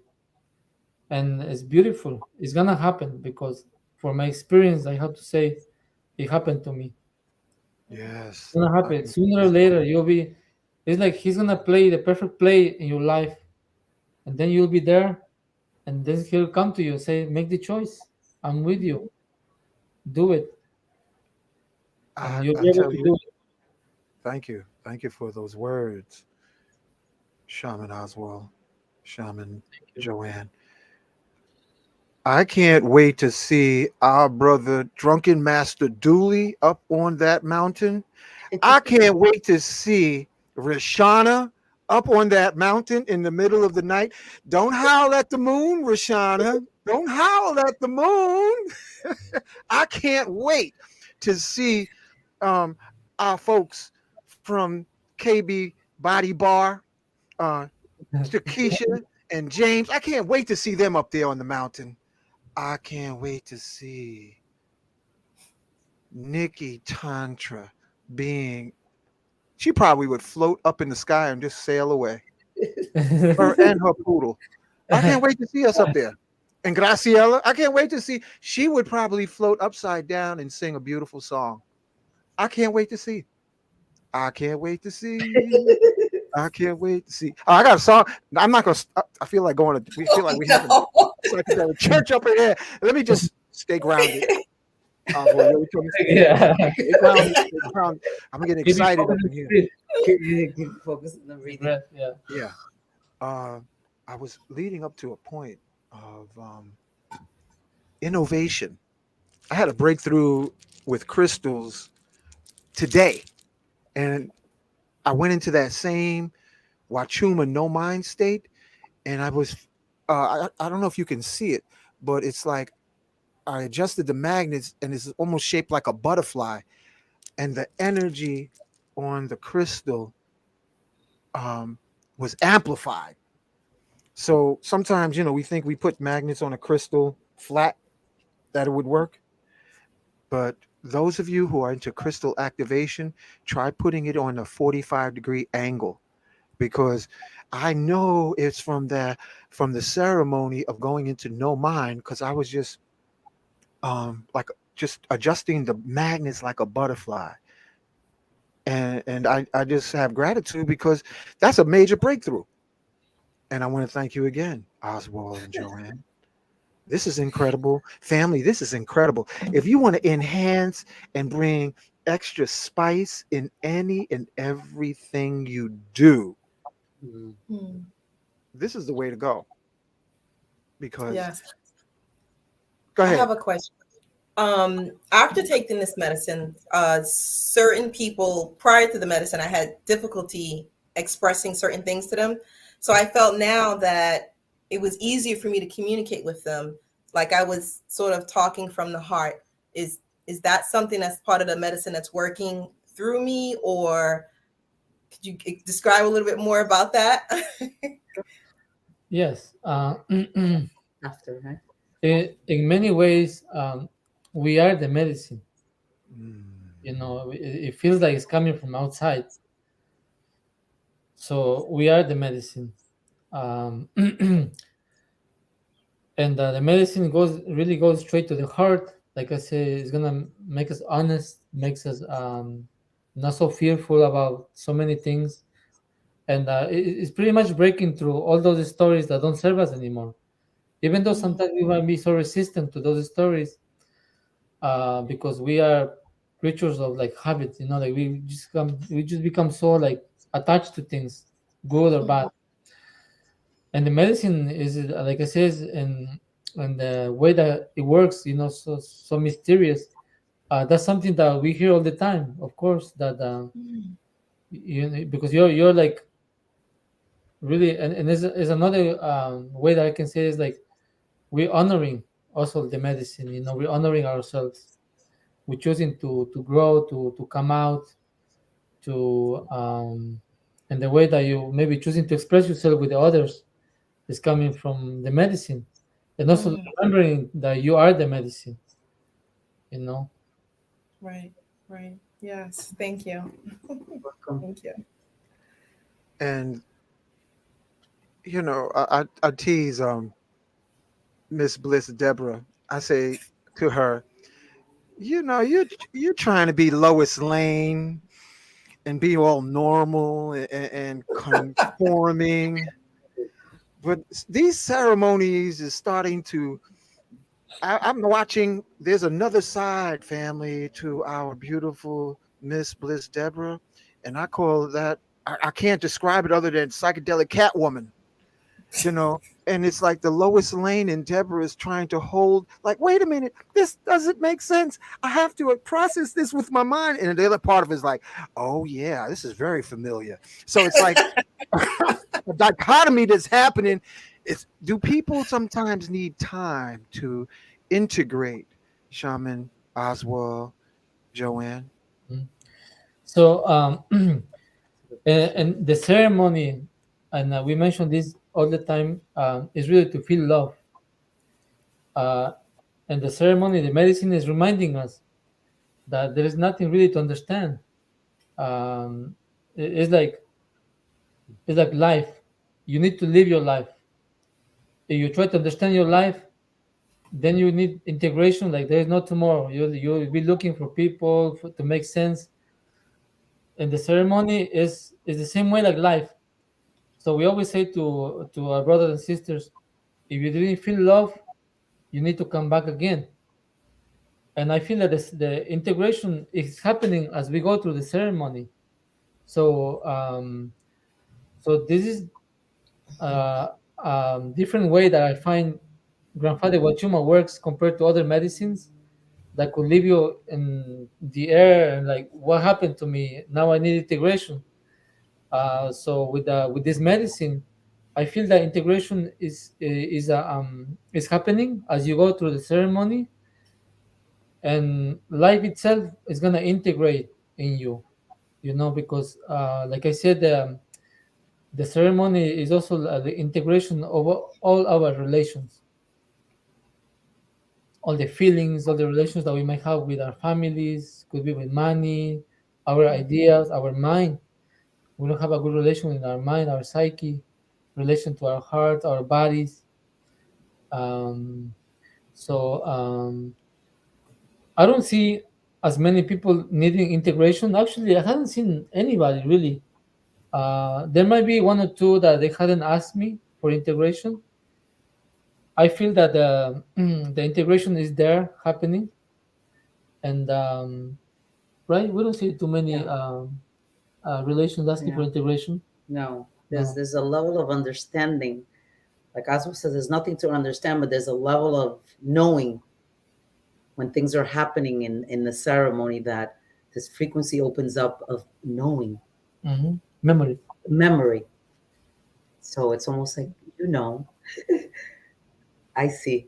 and it's beautiful. It's gonna happen because, for my experience, I have to say, it happened to me. It's Yes, gonna I happen can sooner or see later. You'll be. It's like he's gonna play the perfect play in your life, and then you'll be there, and then he'll come to you and say, "Make the choice. I'm with you. Do it," and you'll I be able tell to you, do it. thank you for those words, Shaman Oswal, Shaman Joanne. I can't wait to see our brother Drunken Master Dooley up on that mountain. I can't wait to see Rashana up on that mountain in the middle of the night. Don't howl at the moon, Rashana. Don't howl at the moon. I can't wait to see um, our folks from KB Body Bar, uh, Shakisha and James. I can't wait to see them up there on the mountain. I can't wait to see Nikki Tantra being. She probably would float up in the sky and just sail away. Her and her poodle. I can't wait to see us up there. And Graciela, I can't wait to see. She would probably float upside down and sing a beautiful song. I can't wait to see. I can't wait to see. I can't wait to see. Oh, I got a song. I'm not gonna. I feel like going to. We feel like we having No. psychedelic church up in here. Let me just stay grounded. Oswald, you told me Yeah. stay grounded. Stay grounded. I'm getting Keep it excited up focused in on here. the Keep focusing on the the breathing. breath. Yeah. Yeah. Uh, I was leading up to a point of innovation. I had a breakthrough with crystals today, and I went into that same Wachuma no mind state, and I was. I don't know if you can see it, but it's like I adjusted the magnets, and it's almost shaped like a butterfly, and the energy on the crystal um, was amplified. So sometimes, we think we put magnets on a crystal flat that it would work. But those of you who are into crystal activation, try putting it on a 45-degree angle because I know it's from the ceremony of going into no mind because I was like just adjusting the magnets like a butterfly. And I just have gratitude because that's a major breakthrough. And I want to thank you again, Oswald and Joanne. This is incredible. Family, this is incredible. If you want to enhance and bring extra spice in any and everything you do, Mm. Hmm. this is the way to go. Because, Yes. go I ahead. have a question. After taking this medicine, certain people prior to the medicine, I had difficulty expressing certain things to them. So I felt now that it was easier for me to communicate with them, like I was sort of talking from the heart. Is that something that's part of the medicine that's working through me, or could you describe a little bit more about that? Yes. After, right? In many ways, we are the medicine. Mm. It feels like it's coming from outside. So we are the medicine. And the medicine really goes straight to the heart. Like I say, it's gonna make us honest, makes us not so fearful about so many things, and it's pretty much breaking through all those stories that don't serve us anymore. Even though Mhm. sometimes we might be so resistant to those stories, because we are creatures of like habits, like we just become so like attached to things, good or bad. Mhm. And the medicine is, like I says, and the way that it works, so mysterious. That's something that we hear all the time, of course, that because you're like really, and is another way that I can say is like we're honoring also the medicine. We're honoring ourselves. We're choosing to grow, to come out, to and the way that you maybe choosing to express yourself with the others is coming from the medicine, and also Mm, remembering that you are the medicine, you know. right, right. Yes, thank you. Welcome. Thank you. And I tease Miss Bliss Deborah. I say to her, you're trying to be Lois Lane and be all normal and conforming, but these ceremonies is starting to. I'm watching. There's another side, family, to our beautiful Miss Bliss Deborah, and I call that. I can't describe it other than psychedelic Catwoman. And it's like the Lois Lane and Deborah is trying to hold, like, wait a minute, this doesn't make sense. I have to process this with my mind. And the other part of it is like, oh, yeah, this is very familiar. So it's like a dichotomy that's happening. Is do people sometimes need time to integrate Shaman Oswal, Joanne? Mm. So and the ceremony, and we mention this all the time, is really to feel love. uh, and the ceremony, the medicine is reminding us that there is nothing really to understand. It's like life. You need to live your life. If you try to understand your life, then you need integration. Like there is no tomorrow. You'll be looking for people to make sense. And the ceremony is the same way like life. So we always say to our brothers and sisters, if you didn't feel love, you need to come back again. And I feel that the integration is happening as we go through the ceremony. So so this is uh, different way that I find grandfather Wachuma works compared to other medicines that could leave you in the air and like what happened to me now I need integration. So with this medicine, I feel that integration is happening as you go through the ceremony, and life itself is gonna integrate in you, because like I said, the ceremony is also the integration of all our relations, all the feelings, all the relations that we might have with our families, could be with money, our ideas, our mind. We don't have a good relation in our mind, our psyche, relation to our heart, our bodies. Um, so I don't see as many people needing integration. Actually, I haven't seen anybody really. There might be one or two that they hadn't asked me for integration. I feel that the integration is there happening, and right, we don't see too many Yeah. relations asking for Yeah. integration. No. There's No. there's a level of understanding. Like Oswald says, there's nothing to understand, but there's a level of knowing when things are happening in the ceremony that this frequency opens up of knowing, Memory. memory. So it's almost like, I see.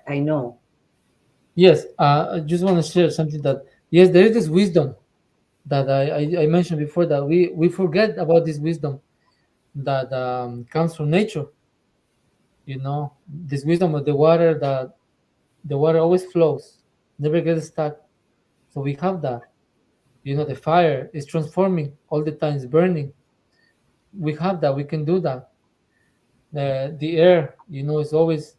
I know. Yes, I just want to share something that yes, there is this wisdom that I mentioned before that we forget about this wisdom that comes from nature. This wisdom of the water, that the water always flows, never gets stuck. So we have that. The fire is transforming all the time, it's burning. We have that. We can do that. The air, is always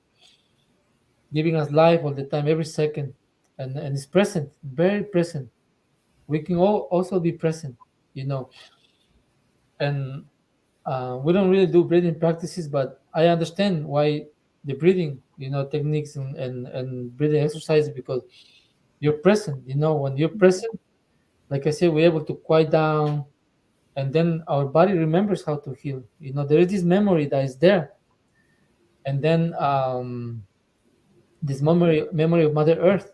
giving us life all the time, every second, and it's present, very present. We can also be present, you know, and we don't really do breathing practices, but I understand why the breathing, techniques and breathing exercises, because you're present. When you're present, like I said, we're able to quiet down, and then our body remembers how to heal. There is this memory that is there, and then this memory of Mother Earth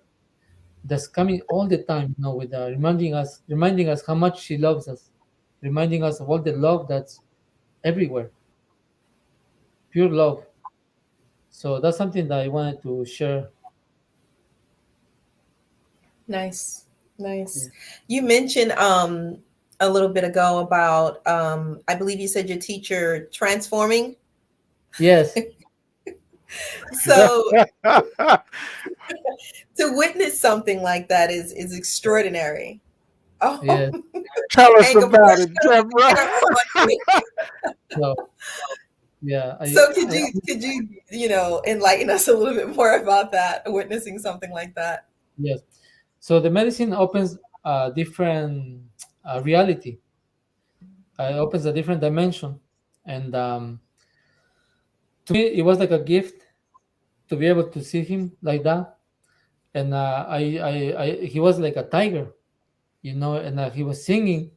that's coming all the time, with reminding us how much she loves us, reminding us of all the love that's everywhere, pure love. So that's something that I wanted to share. Nice, Yeah. nice. You mentioned a little bit ago about, I believe you said your teacher transforming. Yes, So to witness something like that is extraordinary. Oh, yes. Tell us and about compression it, Deborah. ceremony. So yeah, So could you enlighten us a little bit more about that, witnessing something like that? yes. So the medicine opens a different reality. It opens a different dimension, and to me, it was like a gift to be able to see him like that. And he was like a tiger, and he was singing.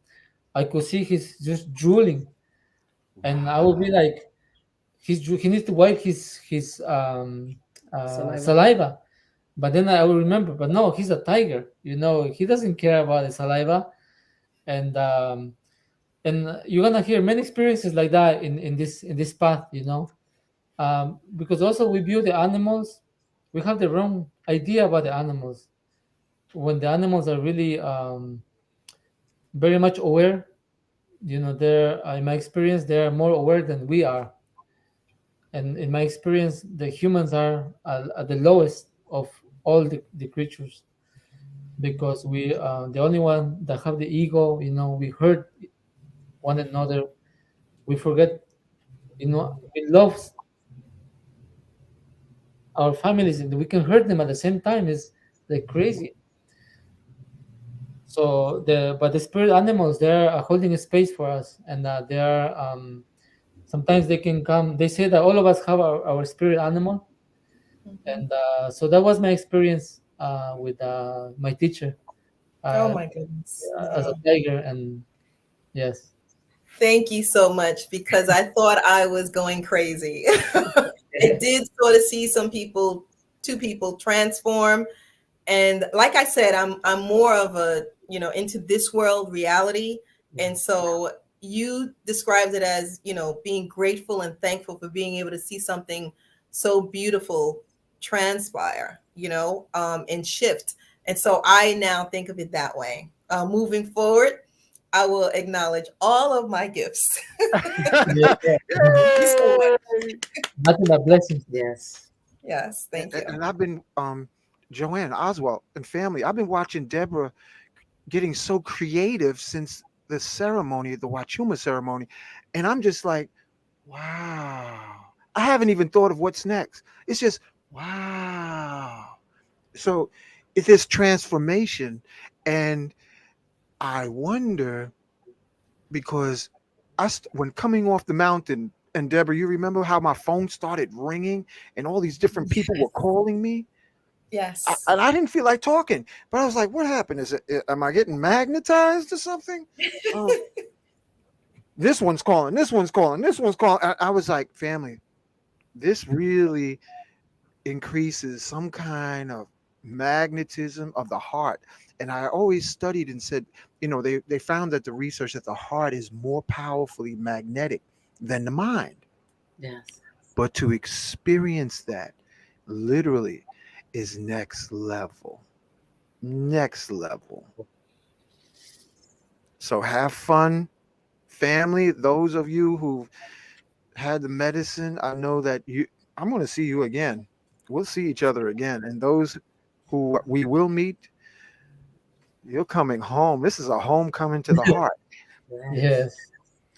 I could see he's just drooling, and I would be like, he needs to wipe his Saliva. saliva. But then I will remember, but no, he's a tiger. He doesn't care about the saliva, and you're gonna hear many experiences like that in this path. Because also we view the animals, we have the wrong idea about the animals. When the animals are really very much aware, they're in my experience they are more aware than we are, and in my experience the humans are at the lowest of all the creatures, because we the only one that have the ego. We hurt one another, we forget, we love our families, and we can hurt them at the same time. Is like crazy. So the spirit animals, they're holding a space for us, and they are sometimes they can come. They say that all of us have our spirit animal, Mhm. and so that was my experience with my teacher, Oh uh, my goodness. as a Wow. tiger. And yes. Thank you so much, because I thought I was going crazy. I did sort of see two people transform. And like I said, I'm more of a, into this world reality. And so you described it as, being grateful and thankful for being able to see something so beautiful transpire, and shift. And so I now think of it that way. Moving forward, I will acknowledge all of my gifts. Yeah, yeah. Thank you so much. Yay! Nothing but blessings. Yes. Yes, thank you. And I've been Joanne Oswal and family. I've been watching Deborah getting so creative since the ceremony, the Wachuma ceremony, and I'm just like, wow. I haven't even thought of what's next. It's just wow. So it's this transformation, and I wonder because when coming off the mountain, and Deborah, you remember how my phone started ringing and all these different people were calling me? Yes. And I didn't feel like talking, but I was like, "What happened? Am I getting magnetized or something?" Oh, this one's calling. This one's calling. This one's calling. I was like, "Family, this really increases some kind of magnetism of the heart." And I always studied and said, they found that the research that the heart is more powerfully magnetic than the mind. Yes. But to experience that literally is next level. Next level. So have fun, family. Those of you who've had the medicine, I know that I'm going to see you again. We'll see each other again. And those who we will meet, you're coming home. This is a homecoming to the heart Yes.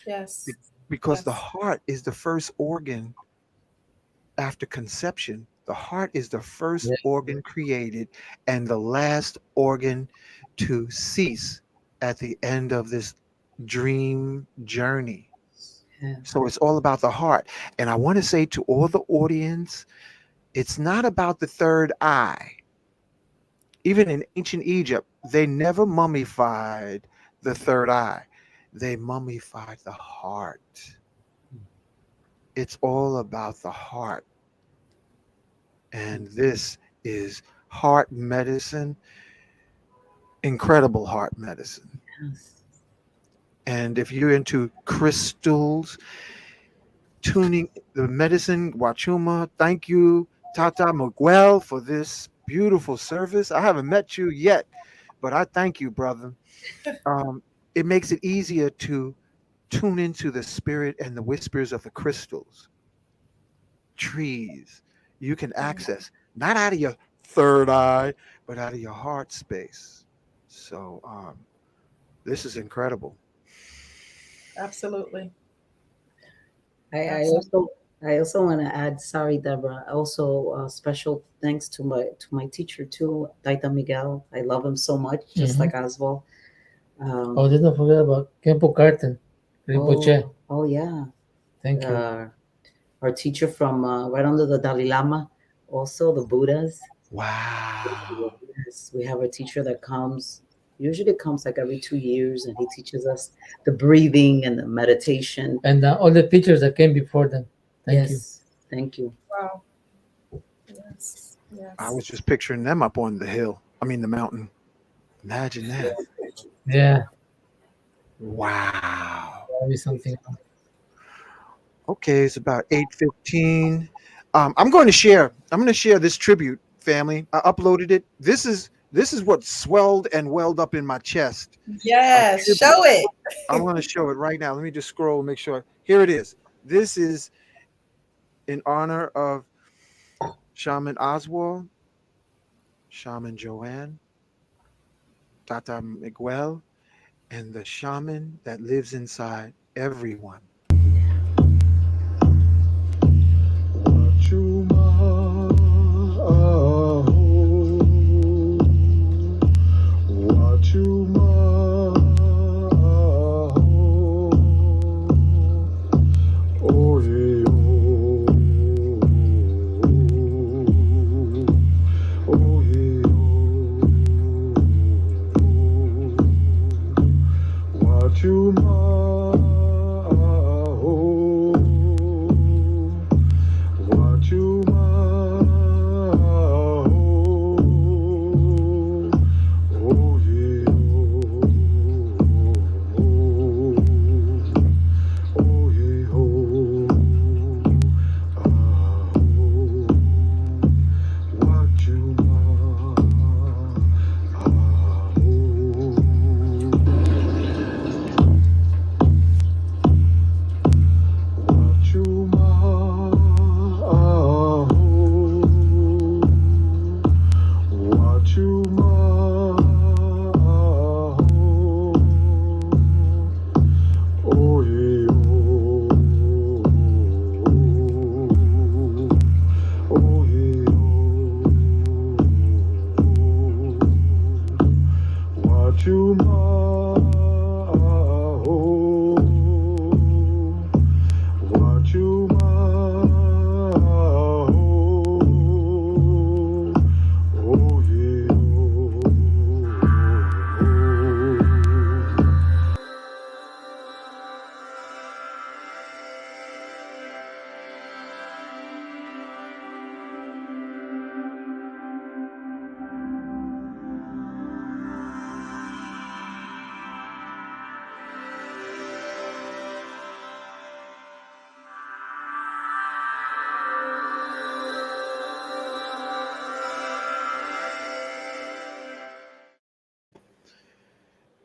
Yes. be- Yes. because the Yes. heart is the first organ after conception. The heart is the first Yeah. organ created and the last organ to cease at the end of this dream journey. Yes. So it's all about the heart. And I want to say to all the audience, it's not about the third eye. Even in ancient Egypt, they never mummified the third eye, they mummified the heart. It's all about the heart. And this is heart medicine, incredible heart medicine. Yes. And if you're into crystals, tuning the medicine, Wachuma, thank you, Tata Miguel, for this beautiful service. I haven't met you yet, but I thank you, brother. Um, it makes it easier to tune into the spirit and the whispers of the crystals, trees. You can access not out of your third eye, but out of your heart space. So this is incredible. Absolutely. I, I Absolutely. also I also want to add, sorry, Deborah. Also, special thanks to my teacher too, Taita Miguel. I love him so much, just Mhm. like Oswald. Oh, Um, let's not forget about Kempo Carton, Rinpoche. oh yeah. Thank you. Our teacher from right under the Dalai Lama, also the Buddhas. Wow. Yes, we have a teacher that comes, usually comes like every 2 years, and he teaches us the breathing and the meditation. And all the teachers that came before them. Thank you. Yes, thank you. Wow. Yes. I Yes. was just picturing them up on the hill. I mean, the mountain. Imagine that. Yeah, Wow. maybe something. Okay, it's about 8:15. I'm going to share. I'm going to share this tribute, family. I uploaded it. This is what swelled and welled up in my chest. A Yes. tribute. Show it. I want to show it right now. Let me just scroll and make sure. Here it is. This is in honor of Shaman Oswal, Shaman Joanne, Tata Miguel, and the shaman that lives inside everyone. Wachuma, aho. Wachuma, aho. Oh, yeah, oh. Oh, yeah, oh. Wachuma, aho. Wachuma, oh yeah, oh yeah, Wachuma, Wachuma, Wachuma, oh yeah, oh yeah, Wachuma, Wachuma, oh yeah.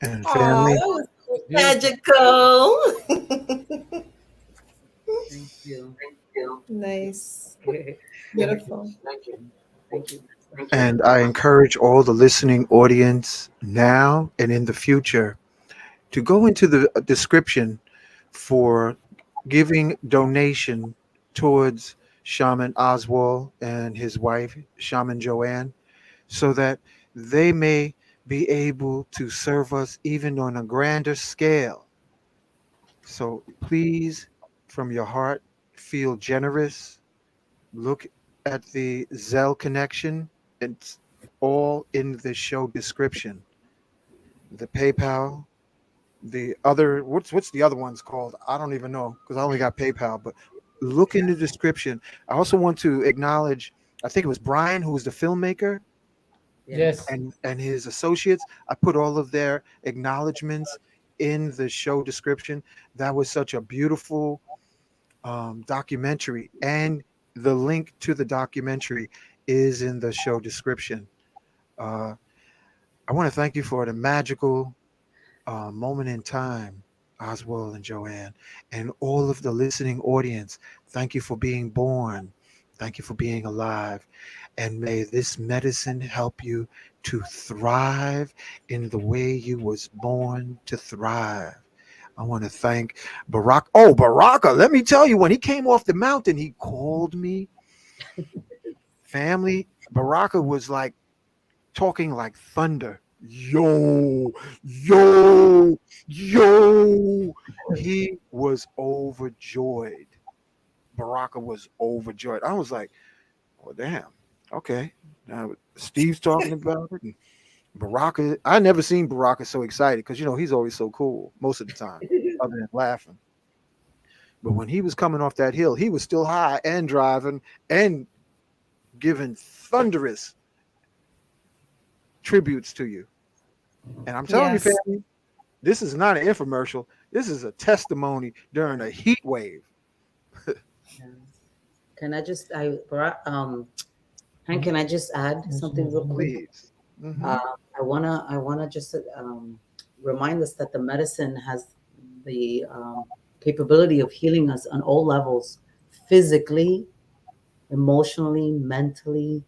And Oh, family, that was Beautiful. magical. Thank you. Nice. Thank you. Beautiful. Thank you. and I encourage all the listening audience now and in the future to go into the description for giving donation towards Shaman Oswal and his wife, Shaman Joanne, so that they may be able to serve us even on a grander scale. So please, from your heart, feel generous. Look at the Zelle connection. It's all in the show description. The PayPal, the other what's the other ones called? I don't even know because I only got PayPal. But look in the description. I also want to acknowledge. I think it was Brian who was the filmmaker Yes. Yes. and his associates. I put all of their acknowledgments in the show description. That was such a beautiful documentary, and the link to the documentary is in the show description. Uh, I want to thank you for the magical. moment in time, Oswald and Joanne, and all of the listening audience. Thank you for being born. Thank you for being alive. And may this medicine help you to thrive in the way you was born to thrive. I want to thank Barack. Oh, Baraka, let me tell you, when he came off the mountain, he called me family. Baraka was like talking like thunder. Yo, yo, yo. He was overjoyed. Baraka was overjoyed. I was like, well, damn. Okay. Now Steve's talking about it. And Baraka, I never seen Baraka so excited because, he's always so cool most of the time, other than laughing. But when he was coming off that hill, he was still high and driving and giving thunderous tributes to you. And I'm telling you, Yes. family, this is not an infomercial. This is a testimony during a heat wave. Yeah. Can I just, Hank, can I just add something real quick? Please. Uh, I wanna just remind us that the medicine has the capability of healing us on all levels, physically, emotionally, mentally,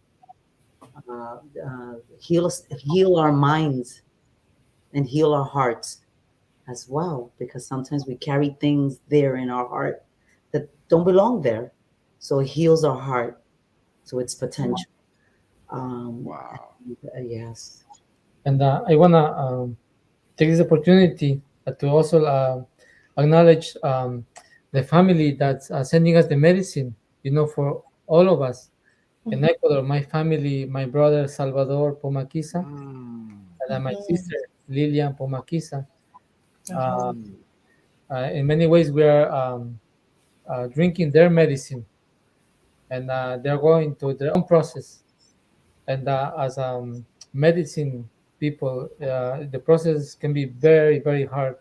heal our minds and heal our hearts as well, because sometimes we carry things there in our heart that don't belong there. So it heals our heart to its potential. Wow. Yes. And I wanna take this opportunity to also acknowledge the family that's sending us the medicine. For all of us in Mhm. Ecuador, my family, my brother Salvador Pomaquiza, Mm, and my Mhm. sister Lilian Pomaquiza. Uh-huh. Uh, mm, in many ways, we are drinking their medicine, and they're going through their own process. And as medicine people, the process can be very, very hard,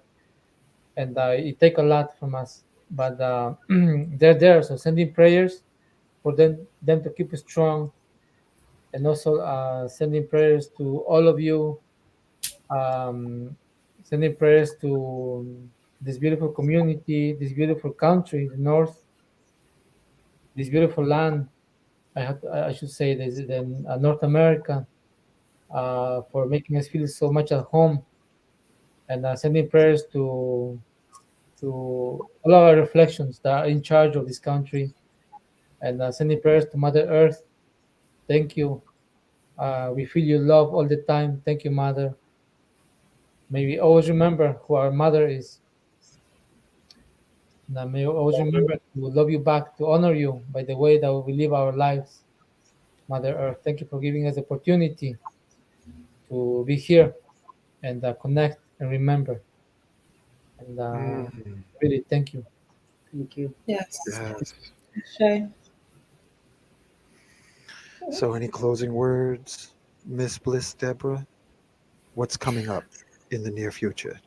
and it take a lot from us. But they're there, so sending prayers for them to keep strong, and also sending prayers to all of you, um, sending prayers to this beautiful community, this beautiful country, the North, this beautiful land. I should say this, then North America, for making us feel so much at home, and sending prayers to all our reflections that are in charge of this country, and sending prayers to Mother Earth. Thank you. We feel your love all the time. Thank you, Mother. May we always remember who our Mother is. And may we always remember to love you back, to honor you by the way that we live our lives. Mother Earth, thank you for giving us the opportunity to be here and connect and remember. And mm. really, thank you. Thank you. Yes. Yes. Shay. So, any closing words, Miss Bliss, Deborah? What's coming up in the near future?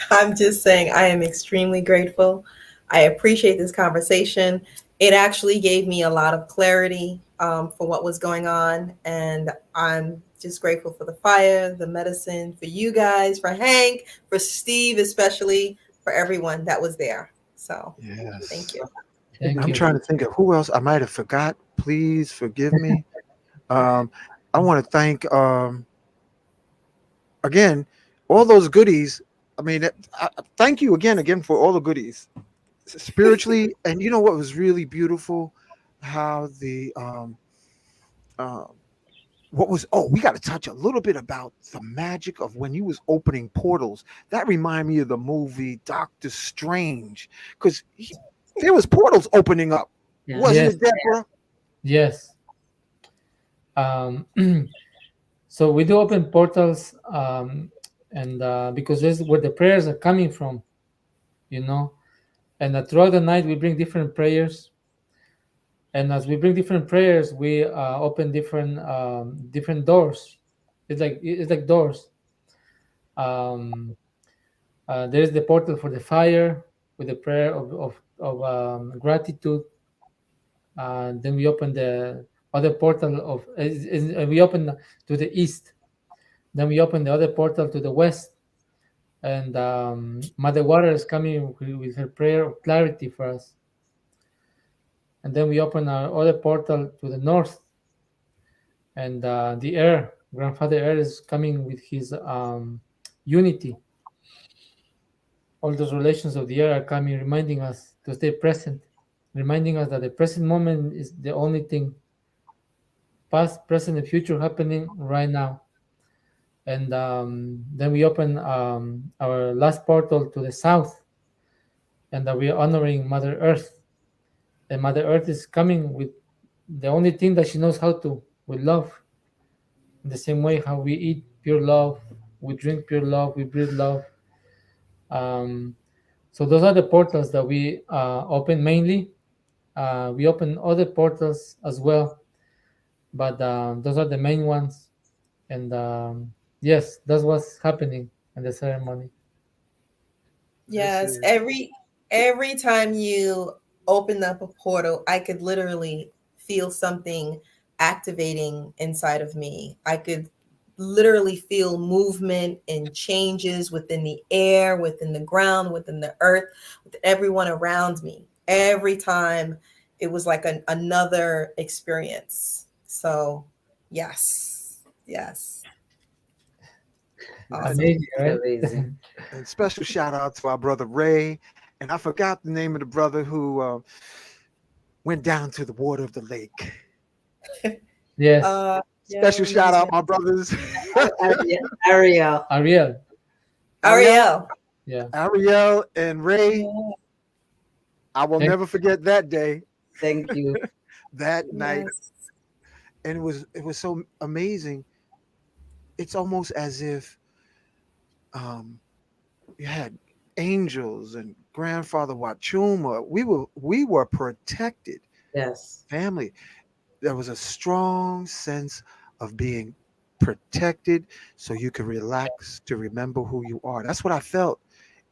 I'm just saying I am extremely grateful. I appreciate this conversation. It actually gave me a lot of clarity for what was going on. And I'm just grateful for the fire, the medicine, for you guys, for Hank, for Steve, especially for everyone that was there. So thank Yes. you. Thank I'm you. trying to think of who else I might have forgot. Please forgive me. Um, I want to thank again all those goodies. I mean, thank you again for all the goodies spiritually. And you know what was really beautiful? How the um, what was we got to touch a little bit about the magic of when you was opening portals. That reminded me of the movie Doctor Strange because there was portals opening up, Yes. wasn't Yes, it, Deborah? yes. Um, so we do open portals, and because this is where the prayers are coming from, you know. And throughout the night, we bring different prayers, and as we bring different prayers, we open different doors. It's like doors. Um, there's the portal for the fire with the prayer of gratitude. Then we open the other portal we open to the east. Then we open the other portal to the west, and Mother Water is coming with her prayer of clarity for us. And then we open our other portal to the north, and the air, Grandfather Air, is coming with his unity. All those relations of the air are coming, reminding us to stay present, reminding us that the present moment is the only thing, past, present, and future happening right now. And then we open our last portal to the south, and that we are honoring Mother Earth. And Mother Earth is coming with the only thing that she knows how to, with love. In the same way how we eat pure love, we drink pure love, we breathe love. Um, so those are the portals that we open mainly. We open other portals as well, but those are the main ones. And yes, that's what's happening in the ceremony. This Yes, is every time you open up a portal, I could literally feel something activating inside of me. I could literally feel movement and changes within the air, within the ground, within the earth, with everyone around me. Every time it was like another experience. So, yes, yes, and, awesome. Amazing, It's right? amazing. and special shout out to our brother Ray. And I forgot the name of the brother who went down to the water of the lake. Yes, Yeah, I Special remember shout his out, name. my brothers. Ariel. Ariel. Ariel, Ariel. Yeah, Ariel, and Ray. Yeah, I will thank never forget that day, Thank you. that night, yes. and it was so amazing. It's almost as if um, you had angels and grandfather Wachuma. We were protected Yes. family. There was a strong sense of being protected, so you could relax to remember who you are. That's what I felt.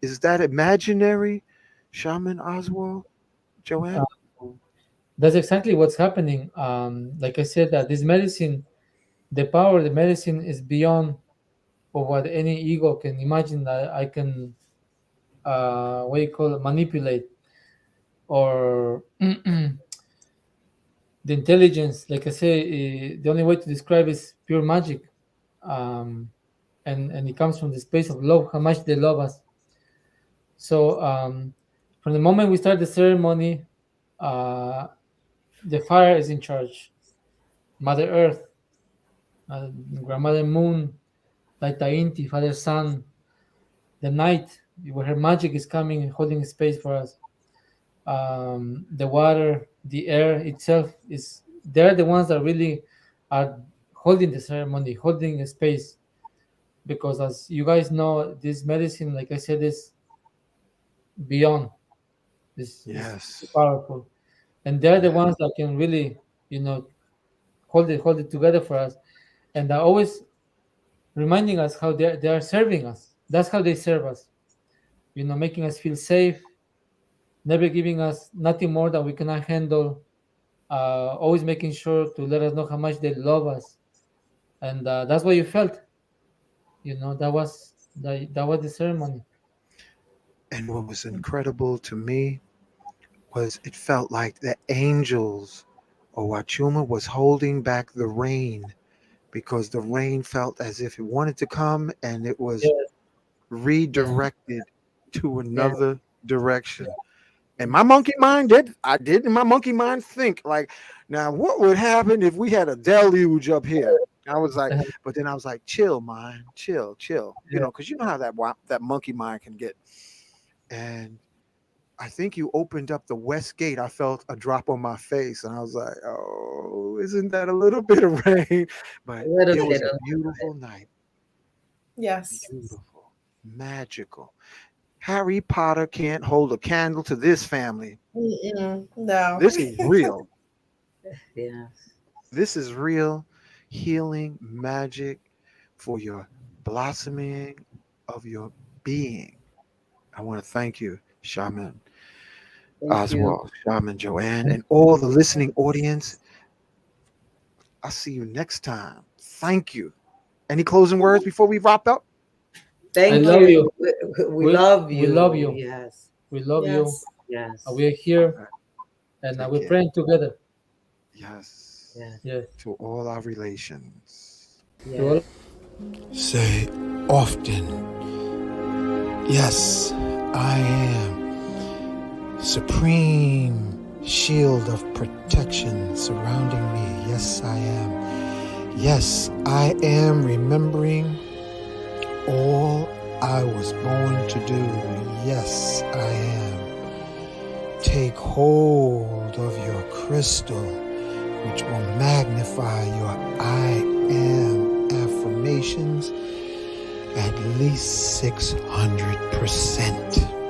Is that imaginary, Shaman Oswal, you. Joanne? That's exactly what's happening. Like I said, that this medicine, the power of the medicine is beyond of what any ego can imagine that I can, what you call it, manipulate, or the intelligence. Like I say, the only way to describe is pure magic, um, and it comes from the space of love, how much they love us. So from the moment we start the ceremony, uh, the fire is in charge. Mother Earth, Grandmother Moon, Taita Inti, Father Sun, the night where her magic is coming and holding space for us. The water, the air itself is they're the ones that really are holding the ceremony, holding a space. Because as you guys know, this medicine, like I said, is beyond. This is Yes. powerful, and they're the Yeah. ones that can really, you know, hold it together for us, and are always reminding us how they are serving us. That's how they serve us, making us feel safe, never giving us nothing more that we cannot handle, always making sure to let us know how much they love us. And that's what you felt. That was the ceremony. And what was incredible to me was it felt like the angels or Wachuma was holding back the rain because the rain felt as if it wanted to come and it was Yeah, yeah, redirected to Yeah. another direction. And my monkey mind did in my monkey mind think like, now what would happen if we had a deluge up here? I was like, but then I was like, chill, mind, chill, chill, yeah. because you know how that monkey mind can get. And I think you opened up the west gate. I felt a drop on my face, and I was like, oh, isn't that a little bit of rain? A But little it bit was a of beautiful night, Yes. beautiful, magical. Harry Potter can't hold a candle to this family. Mm-mm, no. This is real. yeah. This is real healing magic for your blossoming of your being. I want to thank you, Shaman Thank you. Oswald, Shaman Joanne, and all the listening audience. I'll see you next time. Thank you. Any closing words before we wrap up? Thank love you. you. We love you. We love you. Yes. We love you. Yes. Yes. We are here, and Take we're care. praying together. Yes. Yes. Yes. To all our relations. To all Yes. Say often, yes, I am. Supreme shield of protection surrounding me. Yes, I am. Yes, I am remembering all I was born to do. Yes, I am. Take hold of your crystal, which will magnify your I am affirmations at least 600%.